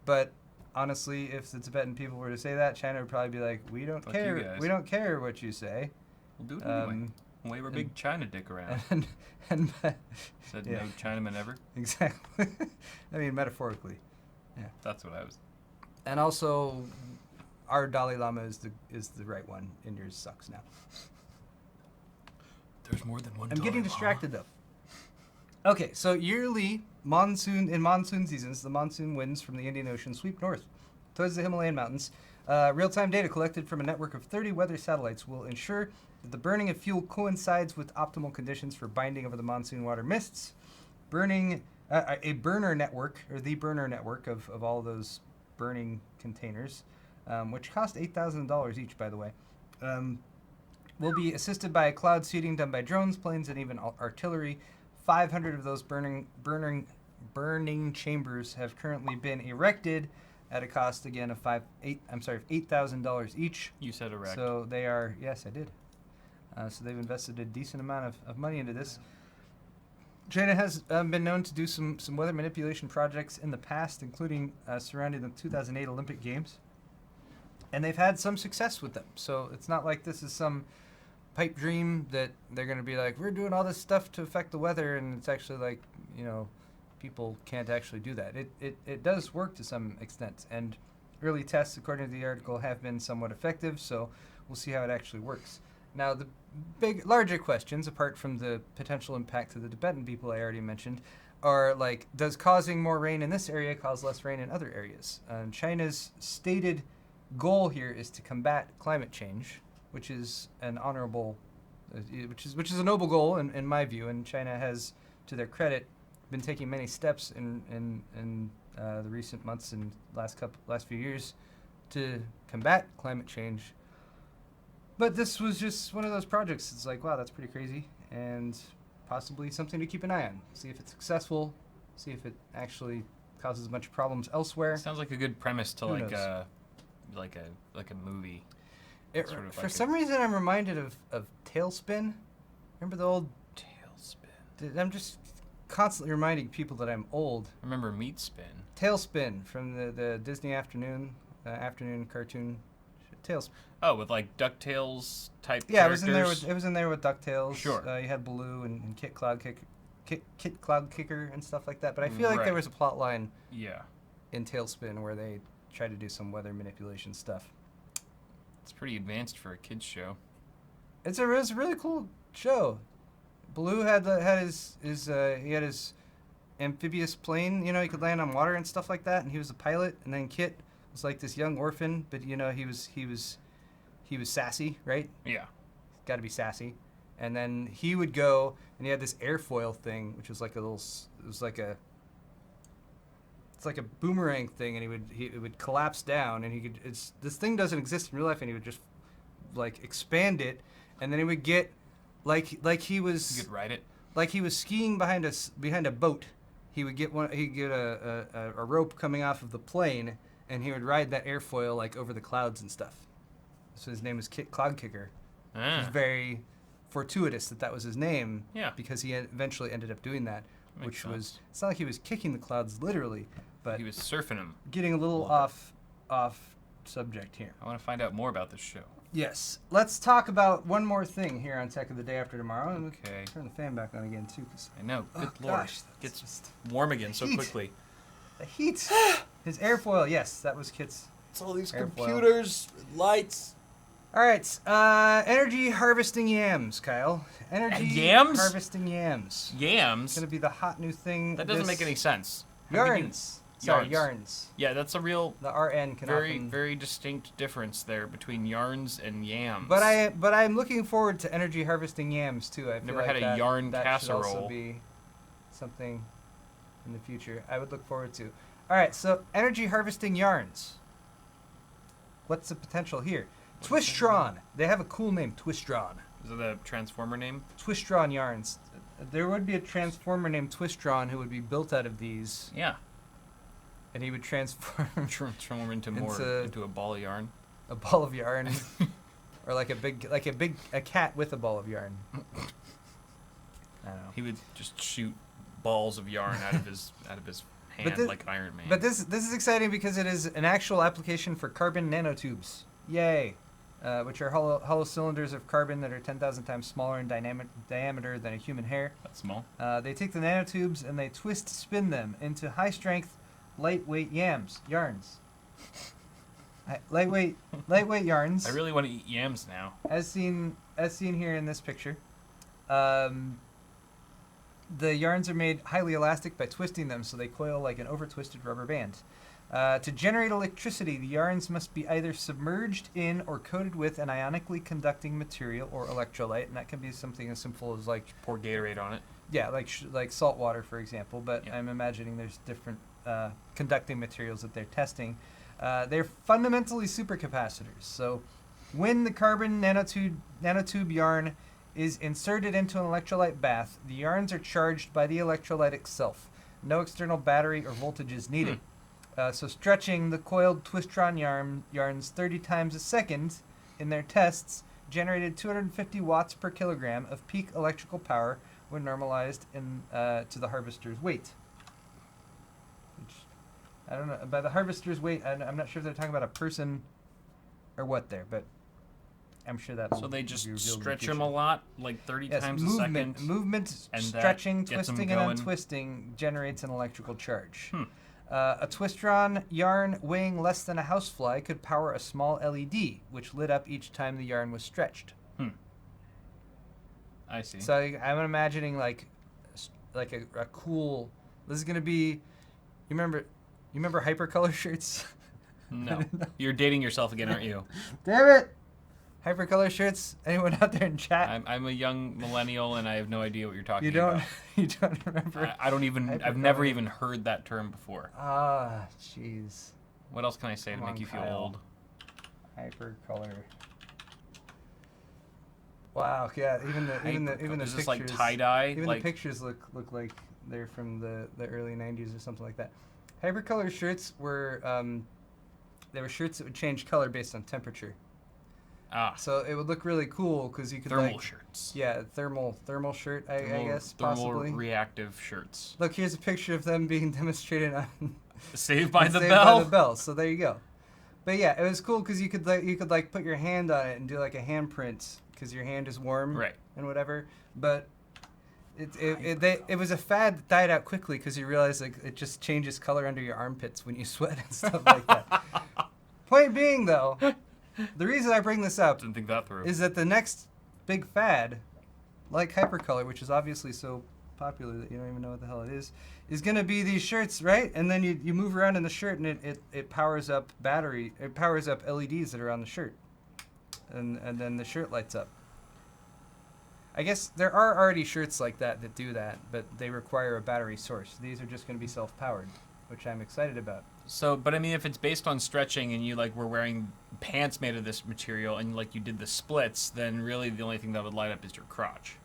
but honestly, if the Tibetan people were to say that, China would probably be like, we don't Fuck you care. guys. We don't care what you say. We'll do it anyway. Wave our big China dick around. And Said yeah. no Chinaman ever. Exactly. I mean, metaphorically. Yeah. That's what I was. And also, our Dalai Lama is the right one, and yours sucks now. There's more than one. I'm getting distracted though. Okay, so yearly monsoon seasons, the monsoon winds from the Indian Ocean sweep north towards the Himalayan mountains. Real-time data collected from a network of 30 weather satellites will ensure that the burning of fuel coincides with optimal conditions for binding over the monsoon water mists. A burner network, or the burner network of all those burning containers, which cost $8,000 each, by the way, will be assisted by cloud seeding done by drones, planes, and even artillery. 500 of those burning chambers have currently been erected at a cost again of $8,000 each. You said erect. So they are, yes, I did. So they've invested a decent amount of money into this. China has been known to do some weather manipulation projects in the past, including surrounding the 2008 Olympic Games. And they've had some success with them. So it's not like this is some pipe dream that they're going to be like, we're doing all this stuff to affect the weather, and it's actually like, people can't actually do that. It does work to some extent, and early tests, according to the article, have been somewhat effective, so we'll see how it actually works. Now, the larger questions, apart from the potential impact to the Tibetan people I already mentioned, are like, does causing more rain in this area cause less rain in other areas? China's stated goal here is to combat climate change, which is an honorable, which is a noble goal in my view, and China has, to their credit, been taking many steps in the recent months and last few years to combat climate change. But this was just one of those projects. It's like, wow, that's pretty crazy, and possibly something to keep an eye on. See if it's successful. See if it actually causes a bunch of problems elsewhere. Sounds like a good premise to Who like knows? a movie. For like some reason, I'm reminded of Tailspin. Remember the old Tailspin. I'm just constantly reminding people that I'm old. Remember Meat Spin? Tailspin from the Disney afternoon cartoon. Tailspin. Oh, with like DuckTales type. Yeah, characters? it was in there with DuckTales. Sure. You had Baloo and Kit Cloud Kicker and stuff like that. But I feel like Right. there was a plot line Yeah, in Tailspin where they tried to do some weather manipulation stuff. it's pretty advanced for a kids show. It's a really cool show. Baloo had his amphibious plane. He could land on water and stuff like that, and he was a pilot. And then Kit was like this young orphan, but he was sassy, right? Yeah. Got to be sassy. And then he would go, and he had this airfoil thing, which was like it's like a boomerang thing, and it would collapse down, and this thing doesn't exist in real life, and he would just like expand it, and then he would get like he was You could ride it. like he was skiing behind a boat. He'd get a rope coming off of the plane, and he would ride that airfoil like over the clouds and stuff. So his name was Kit Cloud Kicker. It was Ah, very fortuitous that was his name. Yeah. Because he eventually ended up doing that, Makes which sense. was, it's not like he was kicking the clouds literally, but he was surfing them. getting a little Little off subject here. I want to find out more about this show. Yes. Let's talk about one more thing here on Tech of the Day After Tomorrow. And Okay. turn the fan back on again too, 'cause I know. Good oh, lord. gosh, that's Gets just warm again so heat. quickly. the heat. His airfoil. Yes, that was Kit's. It's all these Airfoil. computers, lights. All right. Energy harvesting yams, Kyle. Energy Yams? harvesting yams. It's Yams. gonna be the hot new thing. That doesn't this make any sense. Yarns. Sorry, yarns. Yeah, that's a real The RN can very often... very distinct difference there between yarns and yams. But I'm looking forward to energy harvesting yams too. I feel Never like had a that, yarn that should also casserole. be something in the future I would look forward to. All right, so energy harvesting yarns. What's the potential here? Twistron. They have a cool name, Twistron. Is it a Transformer name? Twistron yarns. There would be a transformer named Twistron who would be built out of these, Yeah. and he would transform Transform into a ball of yarn. a ball of yarn, or like a cat with a ball of yarn. I don't know. He would just shoot balls of yarn out of his hand like Iron Man. But this is exciting because it is an actual application for carbon nanotubes. Yay! Which are hollow cylinders of carbon that are 10,000 times smaller in diameter than a human hair. That's small. They take the nanotubes and they spin them into high-strength, lightweight yarns. Lightweight yarns. I really want to eat yams now. As seen here in this picture. The yarns are made highly elastic by twisting them so they coil like an over-twisted rubber band. To generate electricity, the yarns must be either submerged in or coated with an ionically conducting material or electrolyte, and that can be something as simple as like... Pour Gatorade on it. Yeah, like salt water, for example, but Yeah. I'm imagining there's different conducting materials that they're testing. They're fundamentally supercapacitors, so when the carbon nanotube yarn is inserted into an electrolyte bath, the yarns are charged by the electrolyte itself. No external battery or voltage is needed. So stretching the coiled Twistron yarns 30 times a second in their tests generated 250 watts per kilogram of peak electrical power when normalized to the harvester's weight. Which, I don't know, by the harvester's weight, I'm not sure if they're talking about a person or what there, but I'm sure that. So they just stretch them a lot, like 30 times a second. Movement, and stretching, that gets 'em twisting, and going. untwisting generates an electrical charge. A Twistron yarn weighing less than a housefly could power a small LED, which lit up each time the yarn was stretched. I see. So I'm imagining like a cool. This is gonna be. You remember hypercolor shirts? No. You're dating yourself again, aren't you? Damn it! Hypercolor shirts. Anyone out there in chat? I'm a young millennial and I have no idea what you're talking You don't. about. You don't remember? I don't even. I've never even heard that term before. Ah, jeez. What else can I say to make you feel Kyle. old? Hypercolor. Wow. Yeah. Even the Is pictures. this like tie dye? Even Like the pictures look like they're from the early '90s or something like that. Hypercolor shirts were they were shirts that would change color based on temperature. So it would look really cool because you could thermal shirts. Yeah, thermal shirt. I guess thermal possibly. reactive shirts. Look, here's a picture of them being demonstrated on Saved by the Saved Bell. by the Bell. So there you go. But yeah, it was cool because you could put your hand on it and do like a handprint because your hand is warm, Right. and whatever. But it was a fad that died out quickly because you realize like it just changes color under your armpits when you sweat and stuff like that. Point being, though, the reason I bring this up Didn't think that through. is that the next big fad, like hypercolor, which is obviously so popular that you don't even know what the hell it is going to be these shirts, right? And then you move around in the shirt and it powers up it powers up LEDs that are on the shirt. And then the shirt lights up. I guess there are already shirts like that do that, but they require a battery source. These are just going to be self-powered, which I'm excited about. So, but I mean, if it's based on stretching and you like were wearing pants made of this material and like you did the splits, then really the only thing that would light up is your crotch.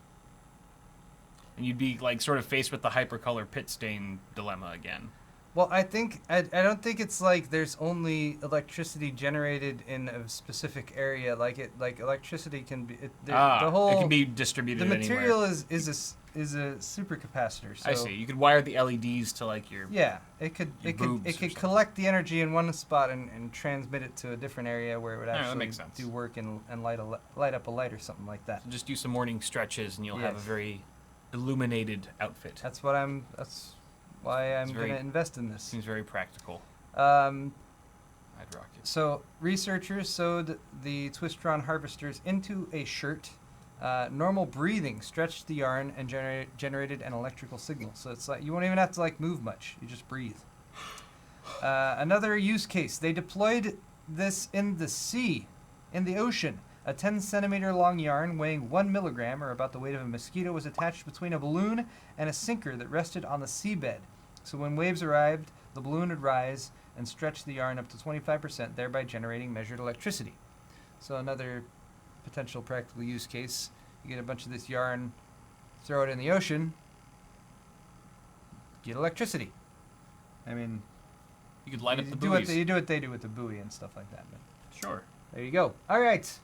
And you'd be like sort of faced with the hypercolor pit stain dilemma again. Well, I don't think it's like there's only electricity generated in a specific area. Like electricity can be the whole. It can be distributed The anywhere. material is a supercapacitor. So I see. You could wire the LEDs to like your. Yeah, it could boobs or something. collect the energy in one spot and transmit it to a different area where it would that actually makes sense. do work and light up a light or something like that. So just do some morning stretches and you'll have a Yes. very illuminated outfit. That's why I'm going to invest in this. Seems very practical. Um, I'd rock it. So researchers sewed the Twistron harvesters into a shirt. Normal breathing stretched the yarn and generated an electrical signal. So it's like you won't even have to like move much. You just breathe. Another use case. They deployed this in the sea, in the ocean. A 10-centimeter long yarn weighing 1 milligram, or about the weight of a mosquito, was attached between a balloon and a sinker that rested on the seabed. So when waves arrived, the balloon would rise and stretch the yarn up to 25%, thereby generating measured electricity. So another potential practical use case. You get a bunch of this yarn, throw it in the ocean, get electricity. I mean, You could light up the you do what buoys. you do what they do with the buoy and stuff like that. But Sure. there you go. All right.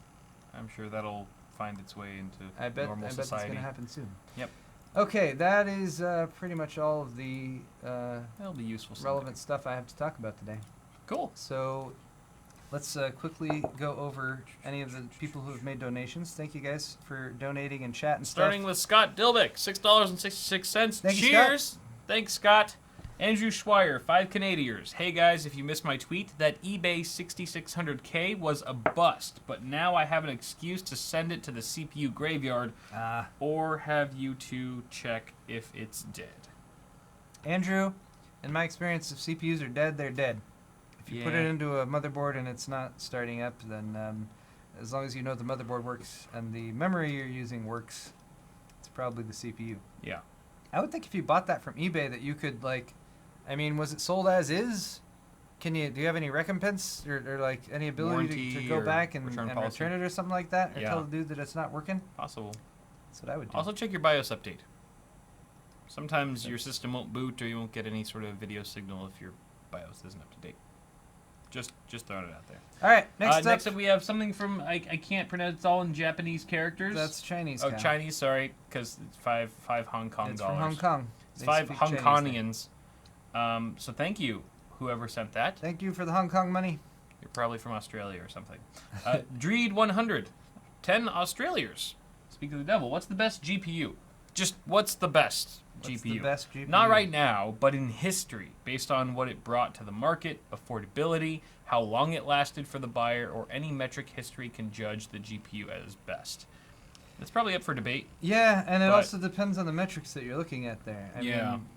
I'm sure that'll find its way into I bet normal that's society. going to happen soon. Yep. Okay, that is pretty much all of the That'll be useful. someday. relevant stuff I have to talk about today. Cool. So let's quickly go over any of the people who have made donations. Thank you guys for donating in chat and Starting stuff. with Scott Dilbeck, $6.66. Thank you, Cheers. Thanks, Scott. Andrew Schweier, 5 Canadiers. Hey guys, if you missed my tweet, that eBay 6600K was a bust, but now I have an excuse to send it to the CPU graveyard, or have you two check if it's dead. Andrew, in my experience, if CPUs are dead, they're dead. If you put it Yeah. into a motherboard and it's not starting up, then as long as you know the motherboard works and the memory you're using works, it's probably the CPU. Yeah. I would think if you bought that from eBay that you could I mean, was it sold as is? Do you have any recompense or like any ability to Warranty go or back and return return, policy? it or something like that? Or Yeah. tell the dude that it's not working? Possible. That's what I would do. Also, check your BIOS update. Sometimes your system won't boot or you won't get any sort of video signal if your BIOS isn't up to date. Just throwing it out there. All right, next up. We have something from, I can't pronounce, it's all in Japanese characters. That's Chinese. Oh, Cal. Chinese, sorry, because it's five Hong Kong It's dollars. from Hong Kong. It's They 5 speak Hong Chinese there. Kongians. So thank you, whoever sent that. Thank you for the Hong Kong money. You're probably from Australia or something. Dreed 100, 10 Australiers. Speak of the devil. What's the best GPU? Just what's the best What's GPU? the best GPU? Not right now, but in history, based on what it brought to the market, affordability, how long it lasted for the buyer, or any metric history can judge the GPU as best. It's probably up for debate. Yeah, and it But- also depends on the metrics that you're looking at there. I Yeah. mean,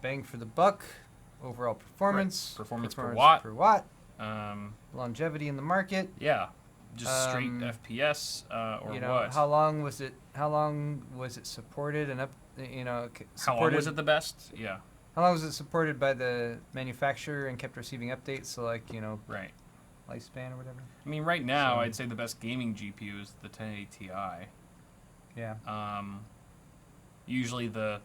bang for the buck, overall performance, Right. Performance per watt. per longevity in the market. Yeah, just straight Um, FPS or You know, what? how long was it supported and up? You know, How long was it the best? Yeah, How long was it supported by the manufacturer and kept receiving updates? So right. lifespan or whatever. I mean, right now, So- I'd say the best gaming GPU is the 1080 Ti. Yeah. Usually the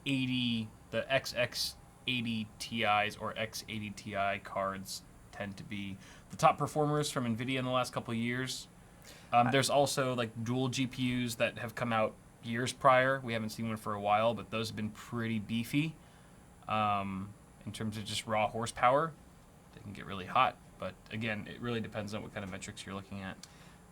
XX80 Ti's or X80 Ti cards tend to be the top performers from NVIDIA in the last couple of years. There's also like dual GPUs that have come out years prior. We haven't seen one for a while, but those have been pretty beefy. In terms of just raw horsepower, they can get really hot. But again, it really depends on what kind of metrics you're looking at.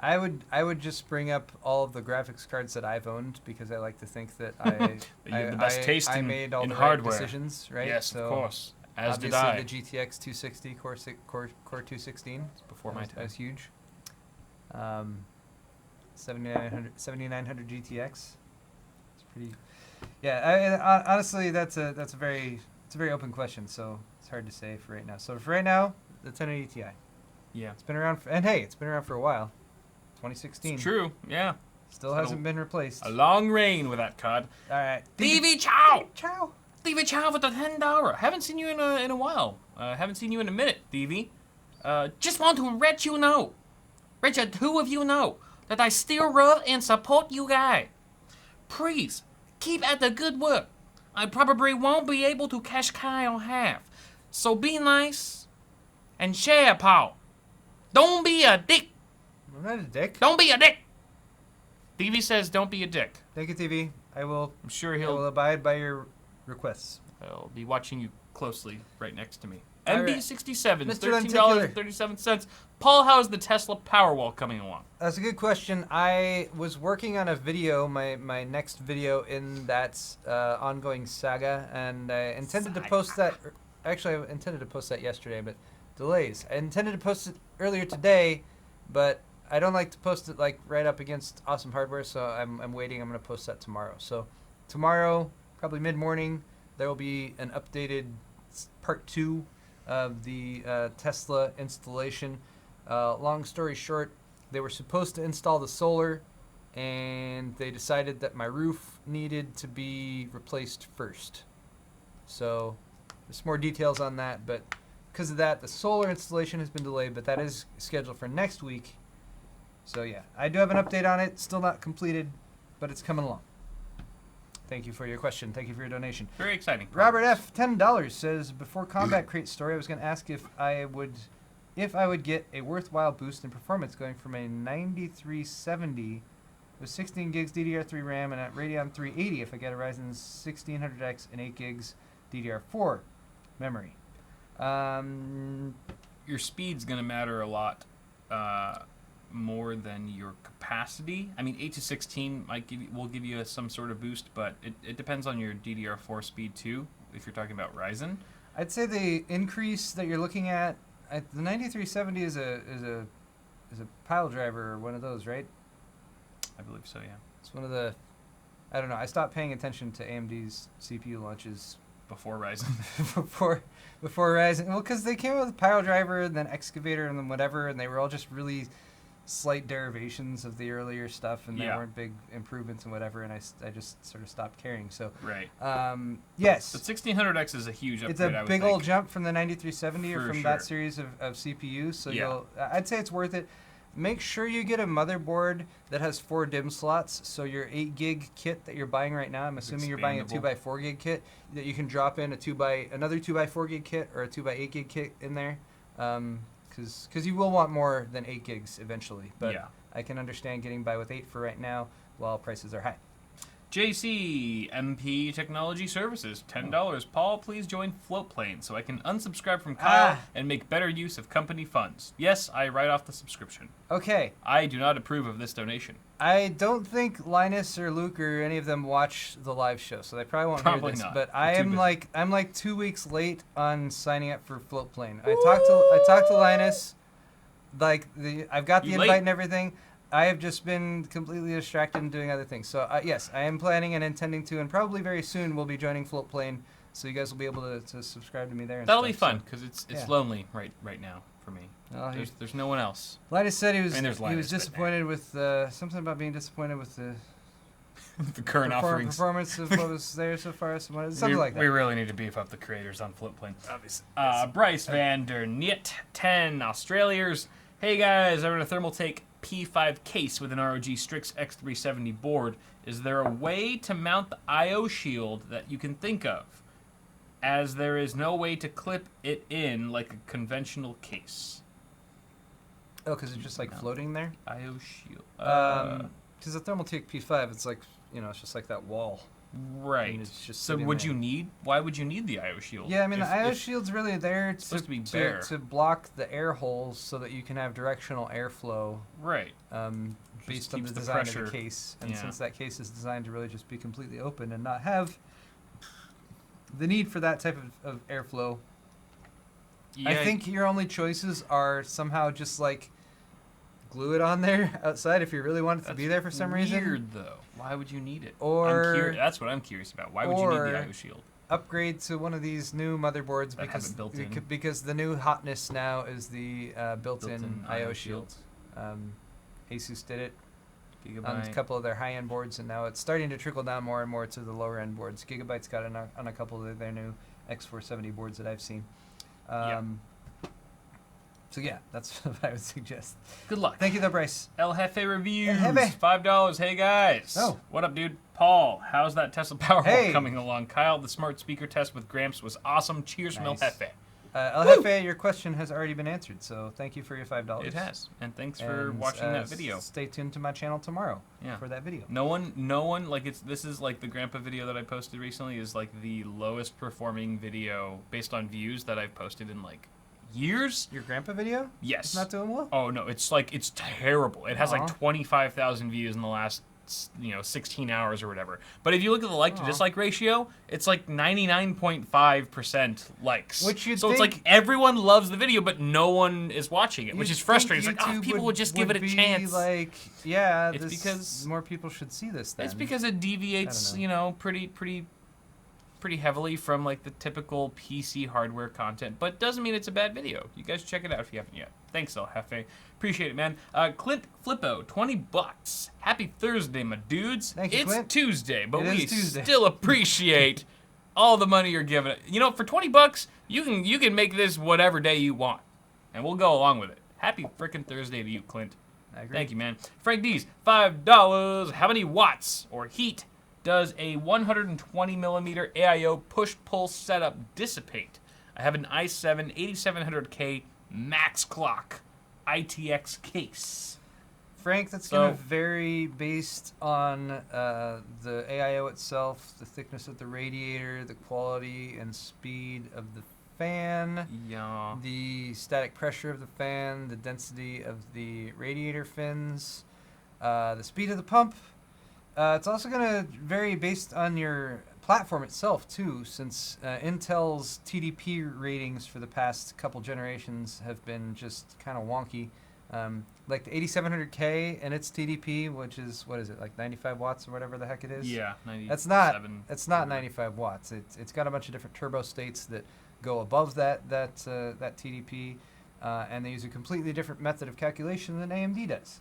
I would just bring up all of the graphics cards that I've owned because I like to think that I You have the best taste I in- made all in the hardware. right decisions, right? Yes, So of course. As did obviously I. the GTX 260 Core 216 Before my time. That's huge. 7900 GTX. It's pretty. Yeah, honestly, that's a very open question, so it's hard to say for right now. So for right now, the 1080 Ti. Yeah. It's been around for a while. 2016. It's true, yeah. Still It's hasn't been replaced. A long reign with that card. All right. TV Chow! Ciao. TV Chow with the $10. Haven't seen you in a while. Haven't seen you in a minute, TV. Just want to let you know, the two of you know, that I still love and support you guys. Please, keep at the good work. I probably won't be able to catch Kyle half. So be nice and share, pal. Don't be a dick. I'm not a dick. Don't be a dick. TV says don't be a dick. Thank you, TV. I'm sure will he'll abide by your requests. be watching you closely right next to me. All right. MB67, Mr. $13.37. Paul, how's the Tesla Powerwall coming along? That's a good question. I was working on a video, my next video in that ongoing saga, and I intended to post that. Actually, I intended to post that yesterday, but delays. I intended to post it earlier today, but I don't like to post it like right up against awesome hardware, so I'm waiting. I'm going to post that tomorrow. So tomorrow, probably mid-morning, there will be an updated part 2 of the Tesla installation. Long story short, they were supposed to install the solar, and they decided that my roof needed to be replaced first. So there's more details on that, but because of that, the solar installation has been delayed, but that is scheduled for next week. So yeah, I do have an update on it. Still not completed, but it's coming along. Thank you for your question. Thank you for your donation. Very exciting. Robert F. $10 says, before Combat Crate story, I was going to ask if I would get a worthwhile boost in performance going from a 9370 with 16 gigs DDR3 RAM and a Radeon 380 if I get a Ryzen 1600X and 8 gigs DDR4 memory. Your speed's going to matter a lot more than your capacity. I mean, 8 to 16 will give you some sort of boost, but it depends on your DDR4 speed too, if you're talking about Ryzen. I'd say the increase that you're looking at the 9370 is a pile driver or one of those, right? I believe so, yeah. It's one of the, I don't know, I stopped paying attention to AMD's CPU launches Before Ryzen. before Ryzen. Well, because they came out with pile driver and then excavator and then whatever, and they were all just really slight derivations of the earlier stuff, and they weren't big improvements and whatever, and I just sort of stopped caring. So right. Yes. The 1600X is a huge upgrade. It's a big old jump from the 9370 or from that series of CPUs. So I'd say it's worth it. Make sure you get a motherboard that has 4 DIMM slots. So your 8 gig kit that you're buying right now, I'm assuming you're buying a 2x4 gig kit, that you can drop in another 2x4 gig kit or a 2x8 gig kit in there. Because you will want more than 8 gigs eventually. But I can understand getting by with 8 for right now while prices are high. JC MP Technology Services, $10. Paul, please join Floatplane so I can unsubscribe from Kyle and make better use of company funds. Yes, I write off the subscription. Okay. I do not approve of this donation. I don't think Linus or Luke or any of them watch the live show, so they probably won't hear this. Not. But I'm like 2 weeks late on signing up for Floatplane. I talked to Linus. I've got the invite and everything. I have just been completely distracted and doing other things. So yes, I am planning and intending to, and probably very soon we'll be joining Floatplane, so you guys will be able to subscribe to me there. That'll be fun because it's lonely right now for me. There's no one else. Linus said he was disappointed with something about being disappointed with the current offerings. Performance of what was there so far. Something like that. We really need to beef up the creators on Floatplane. Obviously. Bryce Van der Niet, 10 Australiers. Hey guys, I run a Thermaltake P5 case with an ROG Strix X370 board. Is there a way to mount the I/O shield that you can think of, as there is no way to clip it in like a conventional case? Oh, because it's just floating there? I/O shield. Because the Thermaltake P5, it's it's just like that wall. Right. So why would you need the I/O shield? Yeah, I mean, the I/O shield's really there to block the air holes so that you can have directional airflow. Right. Based on the design of the case. And since that case is designed to really just be completely open and not have the need for that type of airflow, I think your only choices are somehow just glue it on there outside if you really want it to be there for some reason. Weird though. Why would you need it? Or that's what I'm curious about. Why would you need the I/O shield? Upgrade to one of these new motherboards because the new hotness now is the built-in I/O shield. Asus did it on a couple of their high-end boards, and now it's starting to trickle down more and more to the lower-end boards. Gigabyte's got it on a couple of their new X470 boards that I've seen. So yeah, that's what I would suggest. Good luck. Thank you though, Bryce. El Jefe Reviews. El Jefe. $5. Hey guys. Oh. What up, dude? Paul, how's that Tesla Powerwall coming along? Kyle, the smart speaker test with Gramps was awesome. Cheers from El Jefe. El Jefe, your question has already been answered, so thank you for your $5. It has, and thanks for watching that video. Stay tuned to my channel tomorrow for that video. No one this is the Grandpa video that I posted recently is the lowest performing video based on views that I've posted in years. Your Grandpa video? Yes. It's not doing well? Oh no, it's terrible. It has 25,000 views in the last 16 hours or whatever. But if you look at the like to dislike ratio, it's 99.5% likes. So it's everyone loves the video, but no one is watching it, which is frustrating. It's people would just give it a chance. It's because more people should see this then. It's because it deviates, pretty pretty heavily from like the typical PC hardware content, but doesn't mean it's a bad video. You guys check it out if you haven't yet. Thanks, El Jefe. Appreciate it, man. Clint Flippo, $20. Happy Thursday, my dudes. Thank you, it's Clint. Tuesday, but It we is Tuesday. still appreciate all the money you're giving it. You know, for $20, you can make this whatever day you want, and we'll go along with it. Happy frickin' Thursday to you, Clint. I agree. Thank you, man. Frank D's, $5. How many watts or heat does a 120 millimeter AIO push-pull setup dissipate? I have an i7 8700K max clock ITX case. Frank, that's So- going to vary based on the AIO itself, the thickness of the radiator, the quality and speed of the fan, Yeah. the static pressure of the fan, the density of the radiator fins, the speed of the pump. It's also going to vary based on your platform itself, too, since Intel's TDP ratings for the past couple generations have been just kind of wonky. Like the 8700K and its TDP, which is, what is it, like 95 watts or whatever the heck it is? Yeah, 97. It's not 95 watts. It's got a bunch of different turbo states that go above that TDP, and they use a completely different method of calculation than AMD does.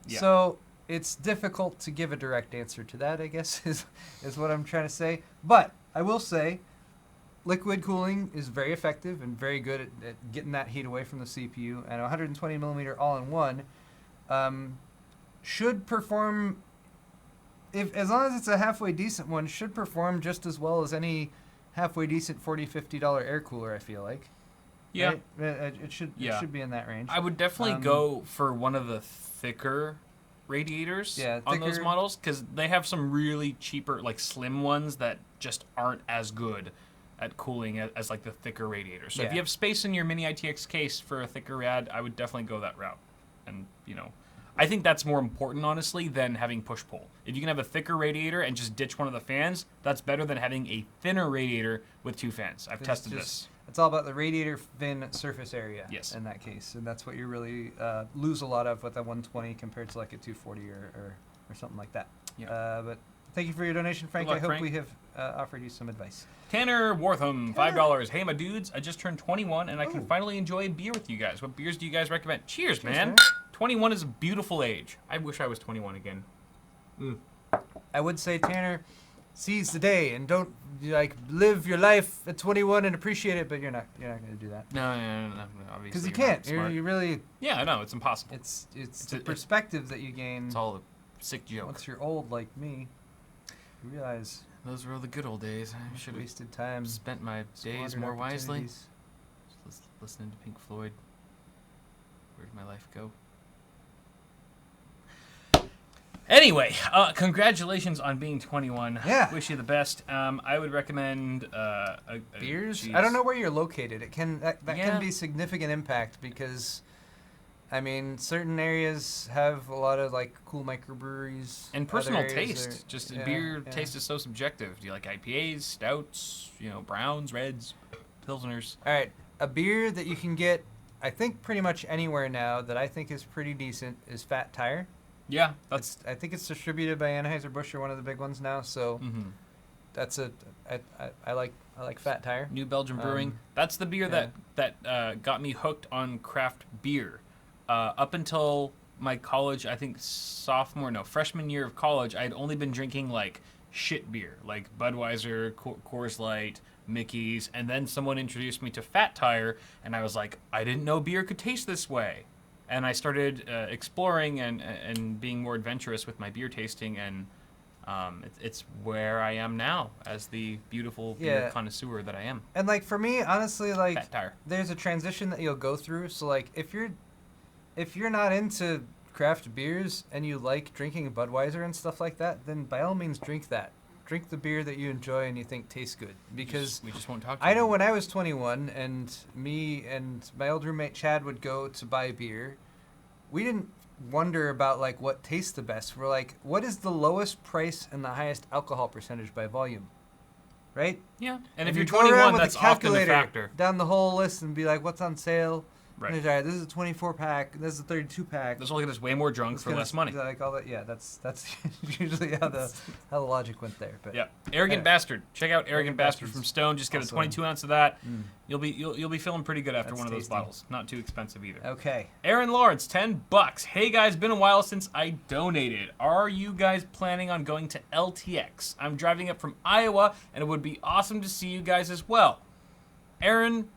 Yeah. So it's difficult to give a direct answer to that, I guess, is what I'm trying to say. But I will say, liquid cooling is very effective and very good at getting that heat away from the CPU. And a 120 millimeter all-in-one should perform, as long as it's a halfway decent one, should perform just as well as any halfway decent $40, $50 air cooler, I feel like. Yeah. Right? It should be in that range. I would definitely go for one of the thicker radiators on those thicker. models, because they have some really cheaper, like slim ones that just aren't as good at cooling as like the thicker radiators. So if Yeah. you have space in your mini ITX case for a thicker rad, I would definitely go that route. And, you know, I think that's more important, honestly, than having push-pull. If you can have a thicker radiator and just ditch one of the fans, that's better than having a thinner radiator with two fans. I've tested this. It's all about the radiator fin surface area. Yes. In that case, and that's what you really lose a lot of with a 120 compared to like a 240 or something like that. Yeah. But thank you for your donation, Frank. luck, I hope Frank. we have offered you some advice. Tanner Wortham, $5. Hey, my dudes, I just turned 21, and I can Ooh. finally enjoy a beer with you guys. What beers do you guys recommend? Cheers, man. man. 21 is a beautiful age. I wish I was 21 again. I would say, Tanner, seize the day and don't live your life at 21 and appreciate it, but you're not going to do that No, obviously. because you you're not can't. smart. You really. Yeah, I know, it's impossible. It's the perspective that you gain It's all a sick joke. once you're old like me. You realize Those were all the good old days. I should have wasted time. spent my days squandered more wisely. opportunities. Just listening to Pink Floyd. Where did my life go? Anyway, congratulations on being 21. Yeah. Wish you the best. I would recommend Beers? geez. I don't know where you're located. It can that Yeah. can be significant impact because, I mean, certain areas have a lot of like cool microbreweries. And Other personal areas taste. are- Just yeah, beer yeah. taste is so subjective. Do you like IPAs, stouts, browns, reds, pilsners? All right, a beer that you can get, I think pretty much anywhere now that I think is pretty decent is Fat Tire. Yeah, that's. I think it's distributed by Anheuser-Busch, or one of the big ones now. So Mhm. that's I like Fat Tire. New Belgium Brewing. That's the beer that got me hooked on craft beer. Up until my college, I think freshman year of college, I had only been drinking like shit beer, like Budweiser, Coors Light, Mickey's, and then someone introduced me to Fat Tire, and I was like, I didn't know beer could taste this way. And I started exploring and being more adventurous with my beer tasting, and it's where I am now as the beautiful beer Yeah. connoisseur that I am. And like for me, honestly, like Fat Tire. there's a transition that you'll go through. So like if you're not into craft beers and you like drinking Budweiser and stuff like that, then by all means drink that. Drink the beer that you enjoy and you think tastes good. Because We just won't talk to I know them. when I was 21 and me and my old roommate Chad would go to buy beer, we didn't wonder about like what tastes the best. We're like, what is the lowest price and the highest alcohol percentage by volume? Right? Yeah. And if you you're go around 21, with that's a often the calculator factor. down the whole list and be like, what's on sale? Right. All right, this is a 24 pack. This is a 32 pack. This will get us way more drunk It's for gonna less money. Like all that. Yeah, that's usually how the logic went there. But Yeah, Arrogant Yeah. Bastard. Check out Arrogant Arrogant Bastard Bastards. from Stone. Just get Also- a 22 ounce of that. Mm. You'll be feeling pretty good after That's one of those tasty. bottles. Not too expensive either. Okay. Aaron Lawrence, $10. Hey guys, been a while since I donated. Are you guys planning on going to LTX? I'm driving up from Iowa, and it would be awesome to see you guys as well. Aaron,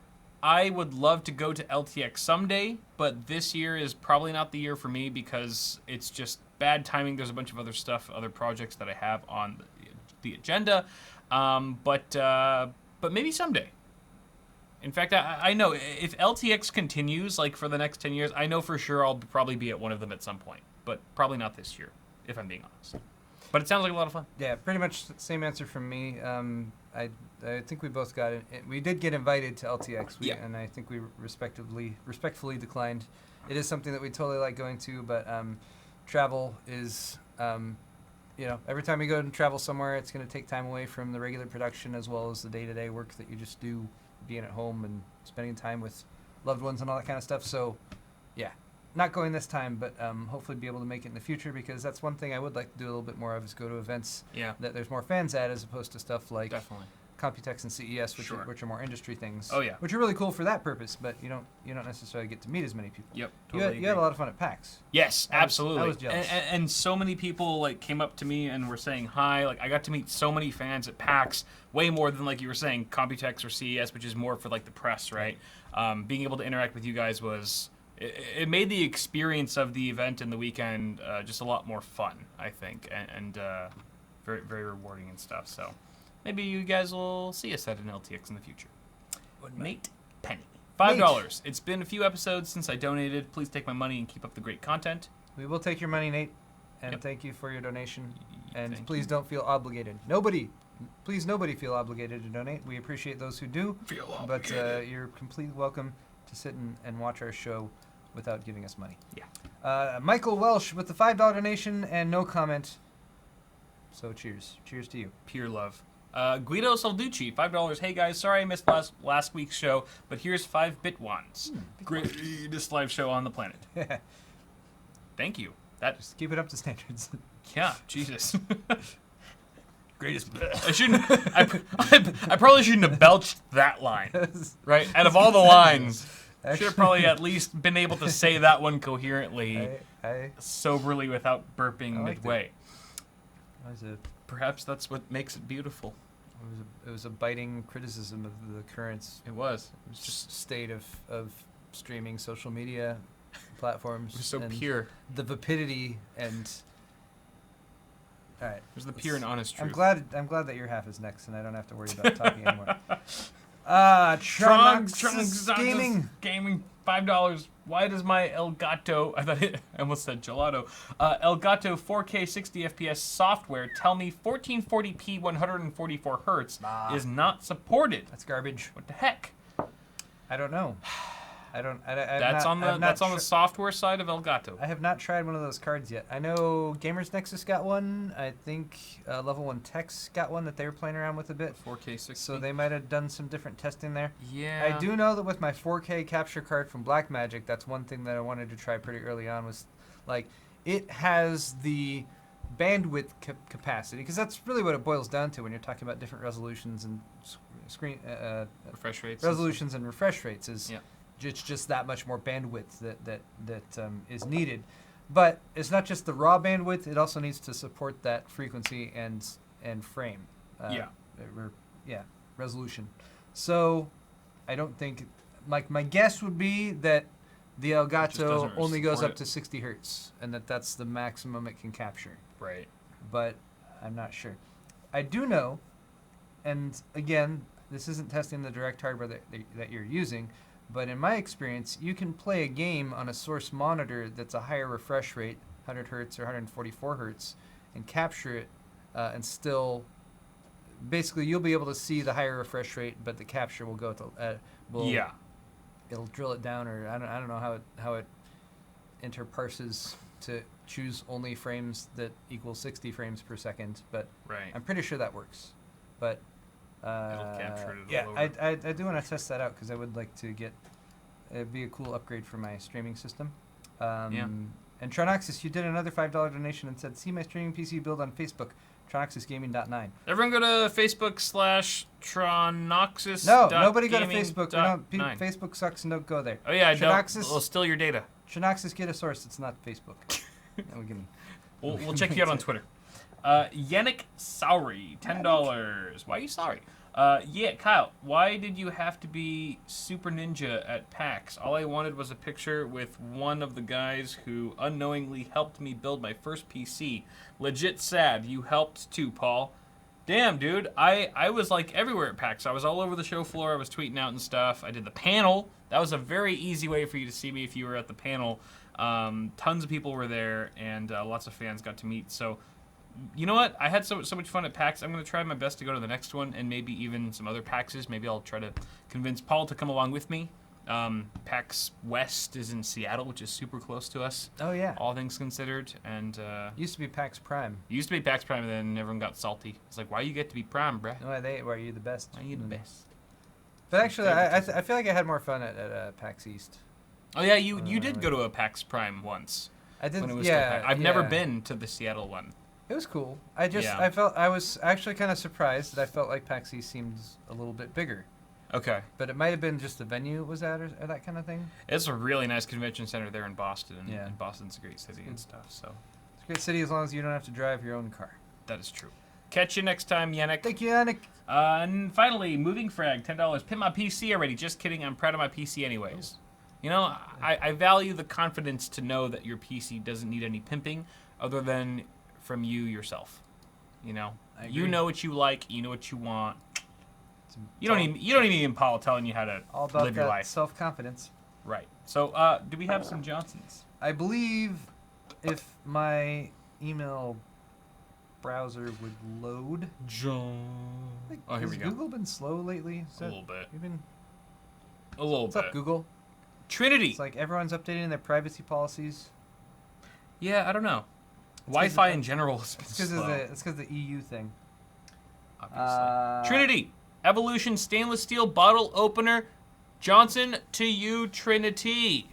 I would love to go to LTX someday, but this year is probably not the year for me because it's just bad timing. There's a bunch of other stuff, other projects that I have on the agenda, but maybe someday. In fact, I know if LTX continues like for the next 10 years, I know for sure I'll probably be at one of them at some point, but probably not this year, if I'm being honest. But it sounds like a lot of fun. Yeah, pretty much the same answer from me. I think we both got it. We did get invited to LTX, Yeah. and I think we respectfully declined. It is something that we totally like going to, but travel is, every time you go and travel somewhere, it's going to take time away from the regular production as well as the day-to-day work that you just do, being at home and spending time with loved ones and all that kind of stuff. So, yeah, not going this time, but hopefully be able to make it in the future because that's one thing I would like to do a little bit more of is go to events Yeah, that there's more fans at as opposed to stuff like definitely. Computex and CES, which, Sure. which are more industry things. Oh, yeah. Which are really cool for that purpose, but you don't necessarily get to meet as many people. Yep, You totally had a agree. lot of fun at PAX. Yes, I was absolutely. jealous. And so many people like came up to me and were saying hi. Like I got to meet so many fans at PAX, way more than like you were saying Computex or CES, which is more for like the press, right? Being able to interact with you guys was it made the experience of the event and the weekend just a lot more fun, I think, and very very rewarding and stuff. So maybe you guys will see us at an LTX in the future. Nate Penny. $5. It's been a few episodes since I donated. Please take my money and keep up the great content. We will take your money, Nate, and Yep. thank you for your donation. And Thank please don't feel obligated. Nobody feel obligated to donate. We appreciate those who do, but you're completely welcome to sit and watch our show without giving us money. Yeah. Michael Welsh with the $5 donation and no comment. So cheers. Cheers to you. Pure love. Guido Salducci, $5. Hey guys, sorry I missed last week's show, but here's 5 Bitwans. Greatest live show on the planet. Thank you. That Just keep it up to standards. yeah, Jesus. Greatest. I shouldn't. I probably shouldn't have belched that line. Right, out of all the lines, I should have probably at least been able to say that one coherently, soberly, without burping I liked midway. It was Perhaps that's what makes it beautiful. it was a biting criticism of the current It was. just state of streaming social media platforms. It was so and pure. The vapidity and. All right. It was the pure and honest truth. I'm glad that your half is next, and I don't have to worry about talking anymore. Trunks Gaming. $5. Why does my Elgato, I almost said gelato, Elgato 4K 60 FPS software tell me 1440p 144 hertz is not supported? That's garbage. What the heck? I don't know. That's on the software side of Elgato. I have not tried one of those cards yet. I know Gamers Nexus got one. I think Level 1 Tech's got one that they were playing around with a bit. 4K 60. So they might have done some different testing there. Yeah. I do know that with my 4K capture card from Blackmagic, that's one thing that I wanted to try pretty early on was, like, it has the bandwidth capacity, because that's really what it boils down to when you're talking about different resolutions and screen refresh rates. resolutions and refresh rates is Yeah. it's just that much more bandwidth that is needed. But it's not just the raw bandwidth; it also needs to support that frequency and frame. Resolution. So, I don't think, like, my guess would be that the Elgato doesn't only goes support up it. to 60 hertz, and that's the maximum it can capture. Right. But I'm not sure. I do know, and again, this isn't testing the direct hardware that you're using, but in my experience, you can play a game on a source monitor that's a higher refresh rate, 100 hertz or 144 hertz, and capture it, and still, basically, you'll be able to see the higher refresh rate, but the capture will go to, Yeah. it'll drill it down, or I don't know how it interparses to choose only frames that equal 60 frames per second, but Right. I'm pretty sure that works. But It'll capture it at a yeah, lower- I do want to test that out because I would like to get It'd be a cool upgrade for my streaming system. Yeah. And Tronoxis, you did another $5 donation and said, see my streaming PC build on Facebook, TronoxisGaming.9. Everyone go to Facebook/Tronoxis. No, nobody go to Facebook. .9. Facebook sucks and don't go there. Oh yeah, I don't. Tronoxis, It'll steal your data. Tronoxis, get a source. It's not Facebook. No, we can- We'll check you out on Twitter. Yannick Sauri, $10. Why are you sorry? Yeah, Kyle, why did you have to be Super Ninja at PAX? All I wanted was a picture with one of the guys who unknowingly helped me build my first PC. Legit sad. You helped too, Paul. Damn, dude. I was like everywhere at PAX. I was all over the show floor. I was tweeting out and stuff. I did the panel. That was a very easy way for you to see me if you were at the panel. Tons of people were there, and lots of fans got to meet. So, you know what? I had so much fun at PAX. I'm going to try my best to go to the next one, and maybe even some other PAXs. Maybe I'll try to convince Paul to come along with me. PAX West is in Seattle, which is super close to us. Oh, yeah. All things considered. And Used to be PAX Prime. used to be PAX Prime, and then everyone got salty. It's like, why you get to be Prime, bruh? Why are you the best? Why you the best? But actually, I feel like I had more fun at PAX East. Oh yeah, you did go to a PAX Prime once. I did. When it was Yeah. still PAX. I've never been to the Seattle one. It was cool. I was actually kind of surprised that I felt like PAX East seems a little bit bigger. Okay. But it might have been just the venue it was at or that kind of thing. It's a really nice convention center there in Boston. Yeah. And Boston's a great city and stuff, so It's a great city as long as you don't have to drive your own car. that is true. Catch you next time, Yannick. Thank you, Yannick. And finally, Moving Frag, $10. Pimp my PC already. Just kidding. I'm proud of my PC anyways. You know, I value the confidence to know that your PC doesn't need any pimping other than from you yourself. You know, I you agree. know what you like. You know what you want. It's You don't need Paul telling you how to all about live your that life. self-confidence. Right. So, do we have some Johnsons? I believe if my email browser would load. Oh, here we Has go. Google been slow lately? Is A that- little bit. you've been- A little What's bit. up, Google? Trinity. It's like everyone's updating their privacy policies. Yeah, I don't know. 'cause Wi-Fi of- in general is It's because slow, of the EU thing. obviously. Trinity. Evolution stainless steel bottle opener. Johnson to you, Trinity.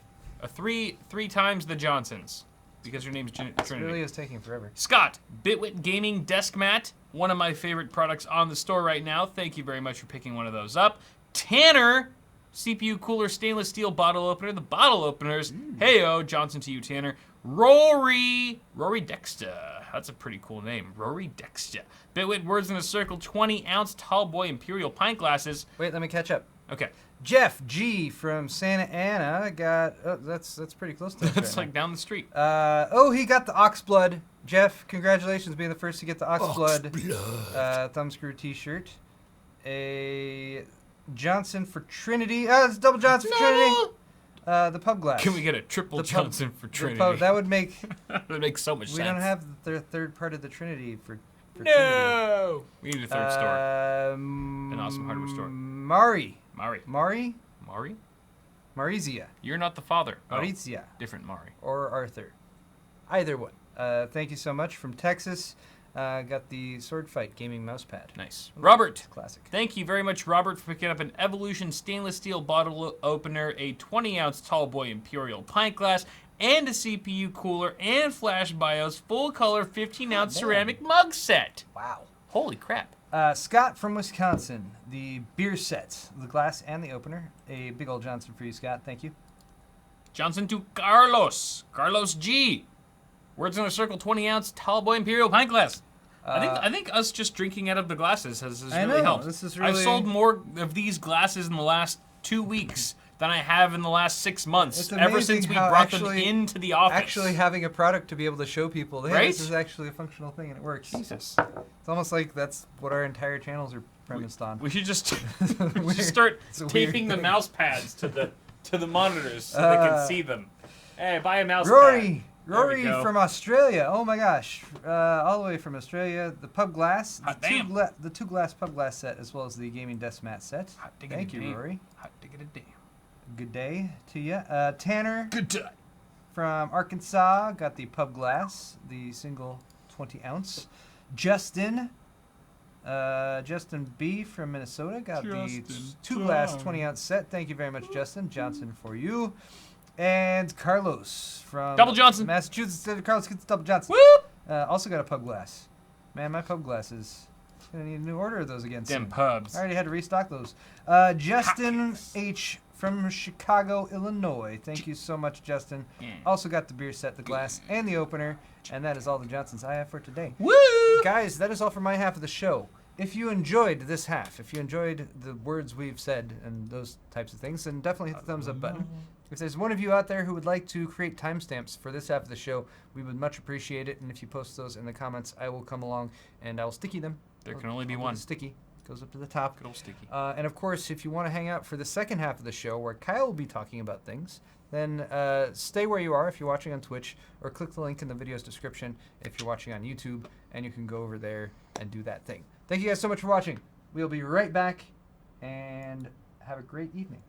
Three times the Johnsons. Because your name's It Trinity. really is taking forever. Scott, Bitwit Gaming Desk Mat. One of my favorite products on the store right now. Thank you very much for picking one of those up. Tanner, CPU cooler stainless steel bottle opener. The bottle openers. Heyo, Johnson to you, Tanner. Rory Dexter. That's a pretty cool name. Rory Dexter. Bitwit Words in a Circle 20-ounce tall boy Imperial pint glasses. Wait, let me catch up. Okay. Jeff G from Santa Ana got. Oh, that's pretty close to us. That's right like down the street. now. He got the ox blood. Jeff, congratulations being the first to get the ox blood thumbscrew T-shirt. A Johnson for Trinity. It's double Johnson for Trinity. The pub glass. Can we get a triple The pub- Johnson for the Trinity? pub- that would make. That would make so much We sense. don't have the third part of the Trinity for Trinity. No! We need a third store. An awesome hardware store. Mari. Mari? Marizia. You're not the father. Oh, Marizia. different Mari. Or Arthur. Either one. Thank you so much. From Texas. Got the Sword Fight gaming mousepad. Nice. Robert. Classic. Thank you very much, Robert, for picking up an Evolution stainless steel bottle opener, a 20-ounce tall boy Imperial pint glass, and a CPU cooler and flash BIOS full-color 15-ounce ceramic mug set. Wow. Holy crap. Scott from Wisconsin. The beer set. The glass and the opener. A big old Johnson for you, Scott. Thank you. Johnson to Carlos. Carlos G. Words in a Circle 20-ounce tall boy Imperial pint glass. I think us just drinking out of the glasses has I really know, helped. this is I've really- sold more of these glasses in the last 2 weeks than I have in the last 6 months. It's Ever amazing since we how brought them actually- into the office. Actually having a product to be able to show people, hey, Right? this is actually a functional thing and it works. Jesus. It's almost like that's what our entire channels are premised on. We should just we Weird. should start It's a taping the weird thing. mouse pads to the monitors so they can see them. Hey, buy a mouse pad. Rory There we go. from Australia. Oh my gosh. All the way from Australia. The pub glass. Hot the damn. the 2-glass pub glass set as well as the gaming desk mat set. Hot diggity Thank you, damn. Rory. Hot diggity damn. Good day to you. Tanner Good day. from Arkansas got the pub glass, the single 20-ounce. Justin Justin B from Minnesota got the Justin 2-glass John. 20-ounce set. Thank you very much, Justin. Johnson for you. And Carlos from Double Johnson. Massachusetts said Carlos gets double Johnson. Whoop! Also got a pub glass. Man, my pub glass is gonna need a new order of those again Them soon. pubs. I already had to restock those. Justin H from Chicago, Illinois. Thank you so much, Justin. Also got the beer set, the glass, and the opener. And that is all the Johnsons I have for today. Woo! Guys, that is all for my half of the show. If you enjoyed this half, if you enjoyed the words we've said and those types of things, then definitely hit the thumbs up button. If there's one of you out there who would like to create timestamps for this half of the show, we would much appreciate it. And if you post those in the comments, I will come along and I will sticky them. There can only be I'll do one. the sticky. Goes up to the top. Good old sticky. And of course, if you want to hang out for the second half of the show where Kyle will be talking about things, then stay where you are if you're watching on Twitch, or click the link in the video's description if you're watching on YouTube, and you can go over there and do that thing. Thank you guys so much for watching. We'll be right back, and have a great evening.